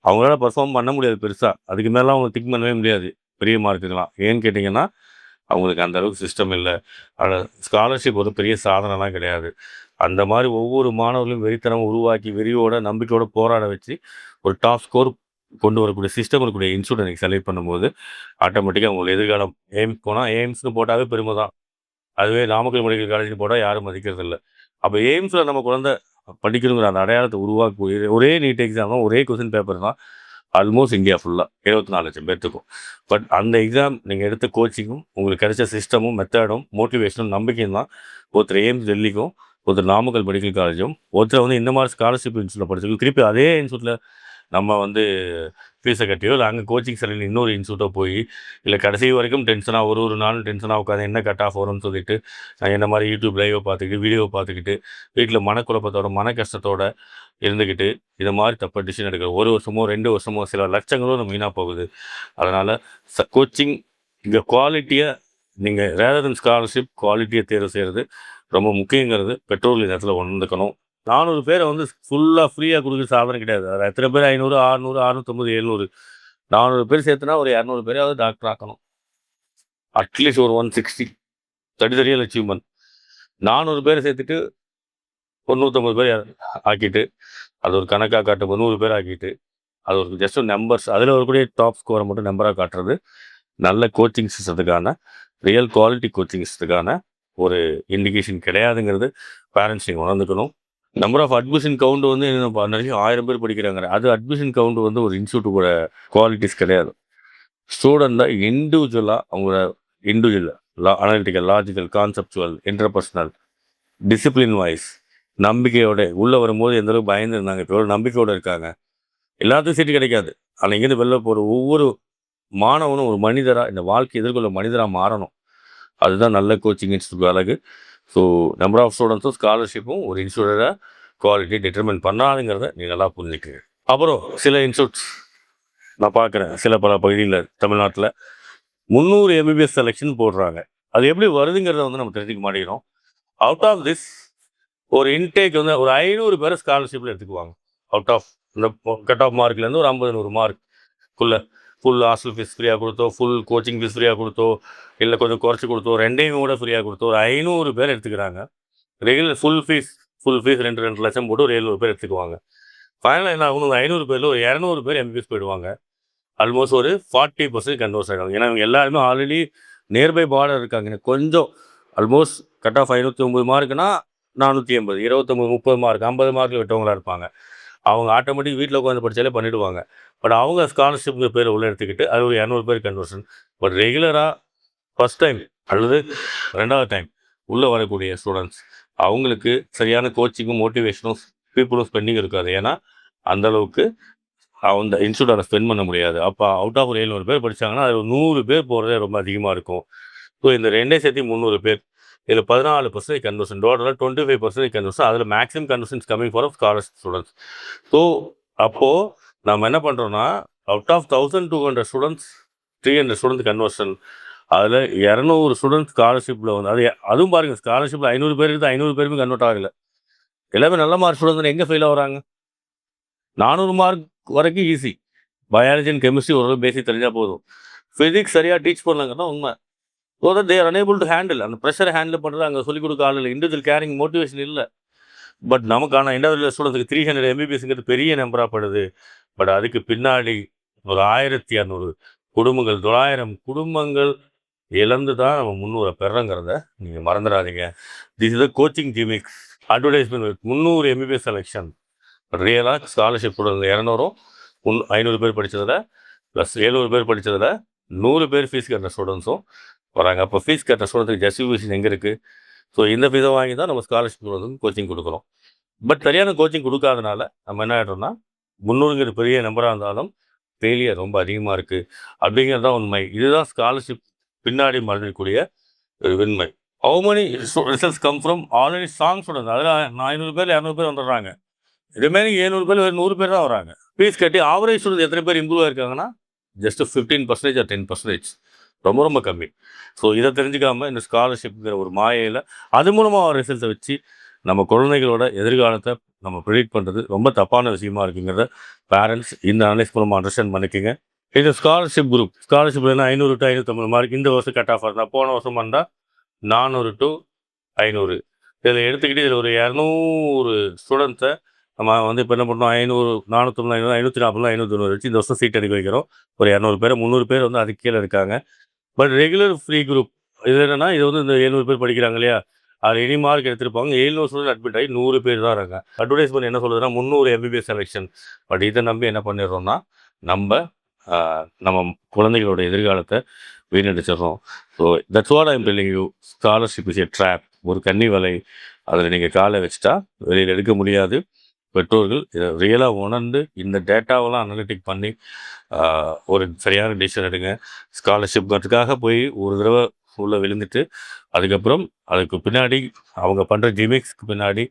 அவங்களால பர்ஃபார்ம் பண்ண முடியாது பெருசாக. அதுக்கு மேலே அவங்க திங்க் பண்ணவே முடியாது பெரிய மார்க்குலாம். ஏன்னு கேட்டிங்கன்னா அவங்களுக்கு அந்த அளவுக்கு சிஸ்டம் இல்லை. ஆனால் ஸ்காலர்ஷிப் ஒரு பெரிய சாதனைலாம் கிடையாது. அந்த மாதிரி ஒவ்வொரு மாணவர்களையும் வெறித்தனம் உருவாக்கி வெறியோட நம்பிக்கையோட போராட வச்சு ஒரு டாப் ஸ்கோர் கொண்டு வரக்கூடிய சிஸ்டம் இருக்கக்கூடிய இன்ஸ்டியூட் எனக்கு செலக்ட் பண்ணும்போது ஆட்டோமேட்டிக்காக அவங்களுக்கு எதிர்காலம் எய்ம்ஸ் போனால் எய்ம்ஸ்னு போட்டாவே பெருமை தான். அதுவே நாமக்கல் மெடிக்கல் காலேஜ்னு போட்டால் யாரும் மதிக்கிறது இல்லை. அப்போ எய்ம்ஸில் நம்ம குழந்தை படிக்கணுங்கிற அந்த அடையாளத்தை உருவாக்கக்கூடிய ஒரே நீட் எக்ஸாம் தான், ஒரே கொஸ்டின் பேப்பர் தான் ஆல்மோஸ்ட் இந்தியா ஃபுல்லாக 24 லட்சம் பேர்த்துக்கும். பட் அந்த எக்ஸாம் நீங்கள் எடுத்த கோச்சிங்கும் உங்களுக்கு கிடைச்ச சிஸ்டமும் மெத்தடும் மோட்டிவேஷனும் நம்பிக்கையும் தான் ஒருத்தர் எய்ம்ஸ் டெல்லிக்கும் ஒருத்தர் நாமக்கல் மெடிக்கல் காலேஜும் ஒருத்தர் வந்து இந்த மாதிரி ஸ்காலர்ஷிப் இன்ஸ்டியூட்டில் படிச்சிருக்கோம். திருப்பி அதே இன்ஸ்டியூட்டில் நம்ம வந்து ஃபீஸை கட்டியோ இல்லை அங்கே கோச்சிங் சென்டரில் இன்னொரு இன்ஸ்டியூட்டோ போய் இல்லை கடைசி வரைக்கும் டென்ஷனாக ஒரு நாளும் டென்ஷனாக உட்காந்து என்ன கட் ஆஃப் வரும்னு சொல்லிட்டு நான் என்ன மாதிரி யூடியூப் லைவை பார்த்துக்கிட்டு வீடியோ பார்த்துக்கிட்டு வீட்டில் மனக்குழப்பத்தோட மன கஷ்டத்தோடு இருந்துக்கிட்டு இதை மாதிரி தப்பாக டிசிஷன் எடுக்கிற 1 வருஷமோ 2 வருஷமோ சில லட்சங்களோ நம்ம வீணாக போகுது. அதனால் கோச்சிங் இங்கே குவாலிட்டியை நீங்கள் ரேதர் தென் ஸ்காலர்ஷிப் குவாலிட்டியை தேர்வு செய்கிறது ரொம்ப முக்கியங்கிறது பெற்றோர்கள் இந்த இடத்துல உணர்ந்துக்கணும். 400 பேரை வந்து ஃபுல்லாக ஃப்ரீயாக கொடுக்குற சாதனை கிடையாது. அதில் எத்தனை பேர் 500 600 650 700 400 பேர் சேர்த்துனா ஒரு 200 பேரையாவது டாக்டர் ஆக்கணும். அட்லீஸ்ட் ஒரு 160 தடிதடியல் அச்சீவ்மெண்ட். 400 பேரை சேர்த்துட்டு ஒரு 150 பேர் ஆக்கிட்டு அது ஒரு கணக்காக காட்டும் 100 பேர் ஆக்கிட்டு அது ஒரு ஜஸ்ட் நம்பர்ஸ் அதில் வரக்கூடிய டாப் ஸ்கோரை மட்டும் நம்பராக காட்டுறது நல்ல கோச்சிங் சிஸ்டத்துக்கான ரியல் குவாலிட்டி கோச்சிங் சிஸ்டத்துக்கான ஒரு இண்டிகேஷன் கிடையாதுங்கிறது பேரண்ட்ஸ் நீங்கள் உணர்ந்துக்கணும். நம்பர் ஆஃப் அட்மிஷன் கவுண்ட் வந்து நிறைய 1000 பேர் படிக்கிறாங்க. அது அட்மிஷன் கவுண்ட் வந்து ஒரு இன்ஸ்டியூட்டோட குவாலிட்டிஸ் கிடையாது. ஸ்டூடெண்ட்டாக இண்டிவிஜுவலாக அவங்களோட individual analytical logical conceptual interpersonal discipline wise நம்பிக்கையோட உள்ளே வரும்போது எந்த அளவுக்கு பயந்து இருந்தாங்க, இப்போ எவ்வளோ நம்பிக்கையோடு இருக்காங்க. எல்லாத்துக்கும் சீட்டு கிடைக்காது. ஆனால் இங்கேருந்து வெளில போகிற ஒவ்வொரு மாணவனும் ஒரு மனிதராக, இந்த வாழ்க்கை எதிர்கொள்ள மனிதராக மாறணும். அதுதான் நல்ல கோச்சிங் இன்ஸ்டியூட் அழகு. ஸோ நம்பர் ஆஃப் ஸ்டூடெண்ட்ஸும் ஸ்காலர்ஷிப்பும் ஒரு இன்ஸ்டியூட்டை குவாலிட்டி டிட்டர்மின் பண்ணாதுங்கிறத நீங்கள் நல்லா புரிஞ்சுக்குங்க. அப்புறம் சில இன்ஸ்டியூட்ஸ் நான் பார்க்குறேன், சில பல பகுதியில் தமிழ்நாட்டில் 300 எம்பிபிஎஸ் செலெக்ஷன் போடுறாங்க. அது எப்படி வருதுங்கிறத வந்து நம்ம தெரிஞ்சுக்க மாட்டேங்கிறோம். அவுட் ஆஃப் திஸ் ஒரு இன்டேக் வந்து ஒரு 500 பேரை ஸ்காலர்ஷிப்பில் எடுத்துக்குவாங்க. அவுட் ஆஃப் இந்த கட் ஆஃப் மார்க்லேருந்து ஒரு 50-100 மார்க்குள்ளே ஃபுல் ஹாஸ்டல் ஃபீஸ் ஃப்ரீயாக கொடுத்தோ, ஃபுல் கோச்சிங் ஃபீஸ் ஃப்ரீயாக கொடுத்தோ, இல்லை கொஞ்சம் குறைச்சி கொடுத்தோ, ரெண்டையும் கூட ஃப்ரீயாக கொடுத்தோ ஒரு 500 பேர் எடுத்துக்கிறாங்க. ரெகுலர் ஃபுல் ஃபீஸ் 2 லட்சம் போட்டு ஒரு 700 பேர் எடுத்துக்குவாங்க. ஃபைனலாக என்ன ஆகணும், 500 பேரில் ஒரு 200 பேர் எம்பிபிஎஸ் போயிடுவாங்க. ஆல்மோஸ்ட் ஒரு 40% கன்வர்ஸ் ஆகிடும். ஏன்னா இவங்க எல்லாருமே ஆல்ரெடி நியர்பை பார்டர் இருக்காங்க. கொஞ்சம் ஆல்மோஸ்ட் கட் ஆஃப் 509 மார்க்குனா 480, 29, 30 மார்க், 50 மார்க்கில் விட்டவங்களாக இருப்பாங்க. அவங்க ஆட்டோமேட்டிக் வீட்டில் உட்காந்து படித்தாலே பண்ணிவிடுவாங்க. பட் அவங்க ஸ்காலர்ஷிப்ங்கிற பேர் உள்ளே எடுத்துக்கிட்டு அது ஒரு 200 பேர் கன்வர்ஷன். பட் ரெகுலராக ஃபஸ்ட் டைம் அல்லது 2வது டைம் உள்ளே வரக்கூடிய ஸ்டூடெண்ட்ஸ் அவங்களுக்கு சரியான கோச்சிங்கும் மோட்டிவேஷனும் பீப்புளும் ஸ்பெண்டிங் இருக்காது. ஏன்னா அந்தளவுக்கு அந்த இன்ஸ்டியூட்டை ஸ்பெண்ட் பண்ண முடியாது. அப்போ அவுட் ஆஃப் ஒரு 700 பேர் படித்தாங்கன்னா அது 100 பேர் போகிறதே ரொம்ப அதிகமாக இருக்கும். ஸோ இந்த ரெண்டையும் சேர்த்து 300 பேர், இதில் 14% கன்வர்ஷன், டோட்டலாக 25% கன்வர்ஷன். அதில் maximum conversions coming for scholarship students. So அப்போது நம்ம என்ன பண்ணுறோன்னா, out of 1200 students 300 students conversion, அதில் 200 ஸ்டூடெண்ட்ஸ் ஸ்காலர்ஷிப்பில் வந்து அதுவும் பாருங்கள், ஸ்காலர்ஷிப்பில் 500 பேர் இருக்குது, 500 பேருமே கன்வெர்ட் ஆகலை. எல்லாமே நல்ல மார்க் ஸ்டூடெண்ட்ஸ் எங்கே ஃபெயில் ஆகுறாங்க? 400 மார்க் வரைக்கும் ஈஸி. பயாலஜி அண்ட் கெமிஸ்ட்ரி ஓரளவு பேசிக் தெரிஞ்சால் போதும். ஃபிசிக்ஸ் சரியாக டீச் பண்ணலங்கன்னா உண்மை. So that they're enable to handle அந்த ப்ரெஷரை ஹேண்டில் பண்ணுறது அங்கே சொல்லிக் கொடுக்க ஆள் இல்லை. இண்டிவிஜுவல் கேரிங் மோட்டிவேஷன் இல்லை. பட் நமக்கான இண்டிவிஜுவல் ஸ்டூடெண்ட்ஸுக்கு 300 எம்பிபிஎஸ்ங்கிறது பெரிய நம்பராக படுது. பட் அதுக்கு பின்னாடி ஒரு 1200 குடும்பங்கள், 900 குடும்பங்கள் இழந்து தான் நம்ம 300 பெறங்கிறத நீங்கள் மறந்துடாதீங்க. This is the coaching Zemeckis advertisement. 300 MBBS selection ரியலாக ஸ்காலர்ஷிப் கொடுங்க. 200ம் 500 பேர் படித்ததில் ப்ளஸ் 700 பேர் படித்ததில் 100 பேர் ஃபீஸ் கட்டுற ஸ்டூடெண்ட்ஸும் வராங்க. அப்போ ஃபீஸ் கட்டுற ஸ்டூடெண்ட்ஸுக்கு ஜஸ்டிஃபிகேஷன் எங்கே இருக்குது? ஸோ இந்த ஃபீஸை வாங்கி தான் நம்ம ஸ்காலர்ஷிப் வந்து கோச்சிங் கொடுக்குறோம். பட் சரியான கோச்சிங் கொடுக்காதனால நம்ம என்ன ஆகிட்டோம்னா 300ங்கிறது பெரிய நம்பராக இருந்தாலும் ஃபெயிலியர் ரொம்ப அதிகமாக இருக்குது அப்படிங்கிறது தான் உண்மை. இதுதான் ஸ்காலர்ஷிப் பின்னாடி மறைஞ்சிருக்கக்கூடிய ஒரு உண்மை. How many results come from already strong students? அதில் 500 பேர் 200 பேர் வந்துடுறாங்க. ரிமைனிங் 700 பேர் 100 பேர் தான் வராங்க. ஃபீஸ் கட்டி ஆவரேஜ் ஸ்டூடெண்ட் எத்தனை பேர் இம்ப்ரூவ் ஆயிருக்காங்கன்னா ஜஸ்ட் 15% ஆர் 10%, ரொம்ப ரொம்ப கம்மி. ஸோ இதை தெரிஞ்சுக்காமல் இந்த ஸ்காலர்ஷிப்ங்கிற ஒரு மாயையில் அது மூலமாக ஒரு ரிசல்ட்டை வச்சு நம்ம குழந்தைகளோட எதிர்காலத்தை நம்ம ப்ரிடிக்ட் பண்ணுறது ரொம்ப தப்பான விஷயமா இருக்குங்கிறத பேரண்ட்ஸ் இந்த அனலைஸ் மூலமாக அண்டர்ஸ்டாண்ட் பண்ணிக்கோங்க. இது ஸ்காலர்ஷிப் குரூப். ஸ்காலர்ஷிப்லாம் 500 to 550 மார்க் இந்த வருஷம் கட் ஆஃப் இருந்தால் போன வருஷம் வந்தால் 400 to 500. இதில் எடுத்துக்கிட்டு இதில் ஒரு 200 ஸ்டூடெண்ட்ஸை நம்ம வந்து இப்போ என்ன பண்ணோம், 500, 450, 540, 590 வச்சு இந்த வருஷம் சீட் எடுக்க வைக்கிறோம். ஒரு 200 பேர், 300 பேர் வந்து அதுக்கு கீழே இருக்காங்க. பட் ரெகுலர் ஃப்ரீ குரூப் இது என்னென்னா, இது வந்து இந்த 700 பேர் படிக்கிறாங்க இல்லையா, அது எனி மார்க் எடுத்திருப்பாங்க. 700 ஸ்டூடெண்ட் அட்மிட் ஆகி 100 பேர் தான் இருக்காங்க. அட்வர்டைஸ்மெண்ட் என்ன சொல்லுதுன்னா 300 எம்பிபிஎஸ் செலெக்ஷன். பட் இதை நம்பி என்ன பண்ணிடுறோம்னா நம்ம குழந்தைகளோட எதிர்காலத்தை வீணடிச்சிடுறோம். So that's what I am telling you. Scholarship is a trap, ஒரு கன்னி வலை. அதில் நீங்கள் காலை வச்சுட்டா வெளியில் எடுக்க முடியாது. பெற்றோர்கள் இதை ரியலாக உணர்ந்து இந்த டேட்டாவெல்லாம் அனலிட்டிக் பண்ணி ஒரு சரியான டிசிஷன் எடுங்க. ஸ்காலர்ஷிப்ங்கிறதுக்காக போய் ஒரு தடவை உள்ளே விழுந்துட்டு அதுக்கப்புறம் அதுக்கு பின்னாடி அவங்க பண்ணுற ஜிமிக்ஸ்க்கு பின்னாடி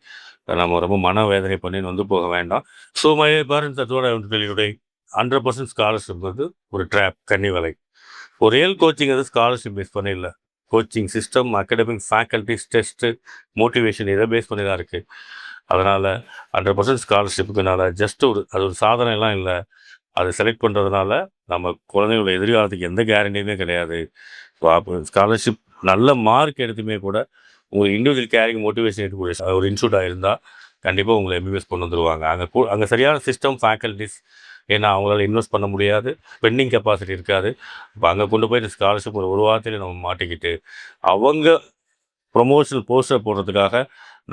நம்ம ரொம்ப மனவேதனை பண்ணி வந்து போக வேண்டாம். ஸோ மை பேரண்ட்ஸ் அதோட 100% ஸ்காலர்ஷிப் வந்து ஒரு ட்ராப், கன்னி வலை. ஒரு ரியல் கோச்சிங் அது ஸ்காலர்ஷிப் பேஸ் பண்ணி இல்லை. Coaching system, academic faculties, test, motivation இதை பேஸ் பண்ணி தான் இருக்குது. அதனால் 100% ஸ்காலர்ஷிப்புக்குனால ஜஸ்ட் அது ஒரு சாதனைலாம் இல்லை. அதை செலக்ட் பண்ணுறதுனால நம்ம குழந்தைங்களோட எதிர்காலத்துக்கு எந்த கேரண்டியுமே கிடையாது. ஸோ அப்போ ஸ்காலர்ஷிப் நல்ல மார்க் எடுத்துமே கூட உங்களுக்கு இண்டிவிஜுவல் கேரிங் மோட்டிவேஷன் எடுக்கக்கூடிய ஒரு இன்ஸ்டியூட்டாக இருந்தால் கண்டிப்பாக உங்களை எம்பிபிஎஸ் கொண்டு வந்துடுவாங்க. அங்கே சரியான சிஸ்டம், ஃபேக்கல்ட்டிஸ், ஏன்னா அவங்களால இன்வெஸ்ட் பண்ண முடியாது, பெண்டிங் கெப்பாசிட்டி இருக்காது. இப்போ அங்கே கொண்டு போய் ஸ்காலர்ஷிப் ஒரு வாரத்தில் நம்ம மாட்டிக்கிட்டு அவங்க ப்ரொமோஷனல் போஸ்டர் போடுறதுக்காக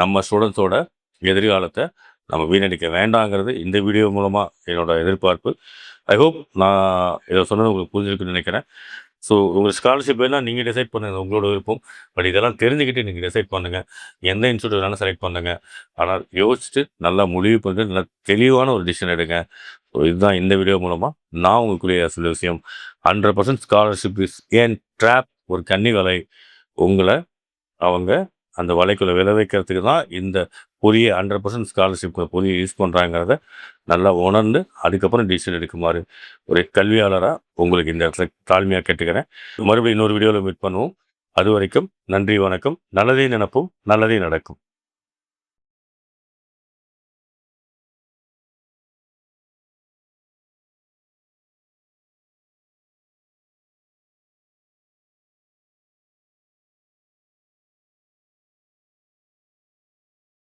நம்ம ஸ்டூடெண்ட்ஸோட எதிர்காலத்தை நம்ம வீணடிக்க வேண்டாங்கிறது இந்த வீடியோ மூலமாக என்னோடய எதிர்பார்ப்பு. ஐ ஹோப் நான் இதை சொன்னது உங்களுக்கு புரிஞ்சிருக்குன்னு நினைக்கிறேன். ஸோ உங்கள் ஸ்காலர்ஷிப் வேணால் நீங்கள் டிசைட் பண்ணுங்கள், உங்களோட விருப்பம். பட் இதெல்லாம் தெரிஞ்சுக்கிட்டு நீங்கள் டிசைட் பண்ணுங்கள். எந்த இன்ஸ்டியூட் வேணாலும் செலக்ட் பண்ணுங்கள். ஆனால் யோசிச்சுட்டு நல்லா முடிவு பண்ணிட்டு நல்லா தெளிவான ஒரு டிசிஷன் எடுங்க. ஸோ இதுதான் இந்த வீடியோ மூலமாக நான் உங்களுக்குரிய சில விஷயம். 100% ஸ்காலர்ஷிப் இஸ் ஏன் ட்ராப், ஒரு கன்னி வலை. உங்களை அவங்க அந்த வலைக்குள்ளே விளை வைக்கிறதுக்கு தான் இந்த புதிய 100% ஸ்காலர்ஷிப் புதிய யூஸ் பண்ணுறாங்கிறத நல்லா உணர்ந்து அதுக்கப்புறம் டிசிஷன் எடுக்குமாறு ஒரு கல்வியாளராக உங்களுக்கு இந்த இடத்துல தாழ்மையாக கேட்டுக்கிறேன். மறுபடியும் இன்னொரு வீடியோவில் மீட் பண்ணுவோம். அது வரைக்கும் நன்றி, வணக்கம். நல்லதே நினைப்போம், நல்லதே நடக்கும்.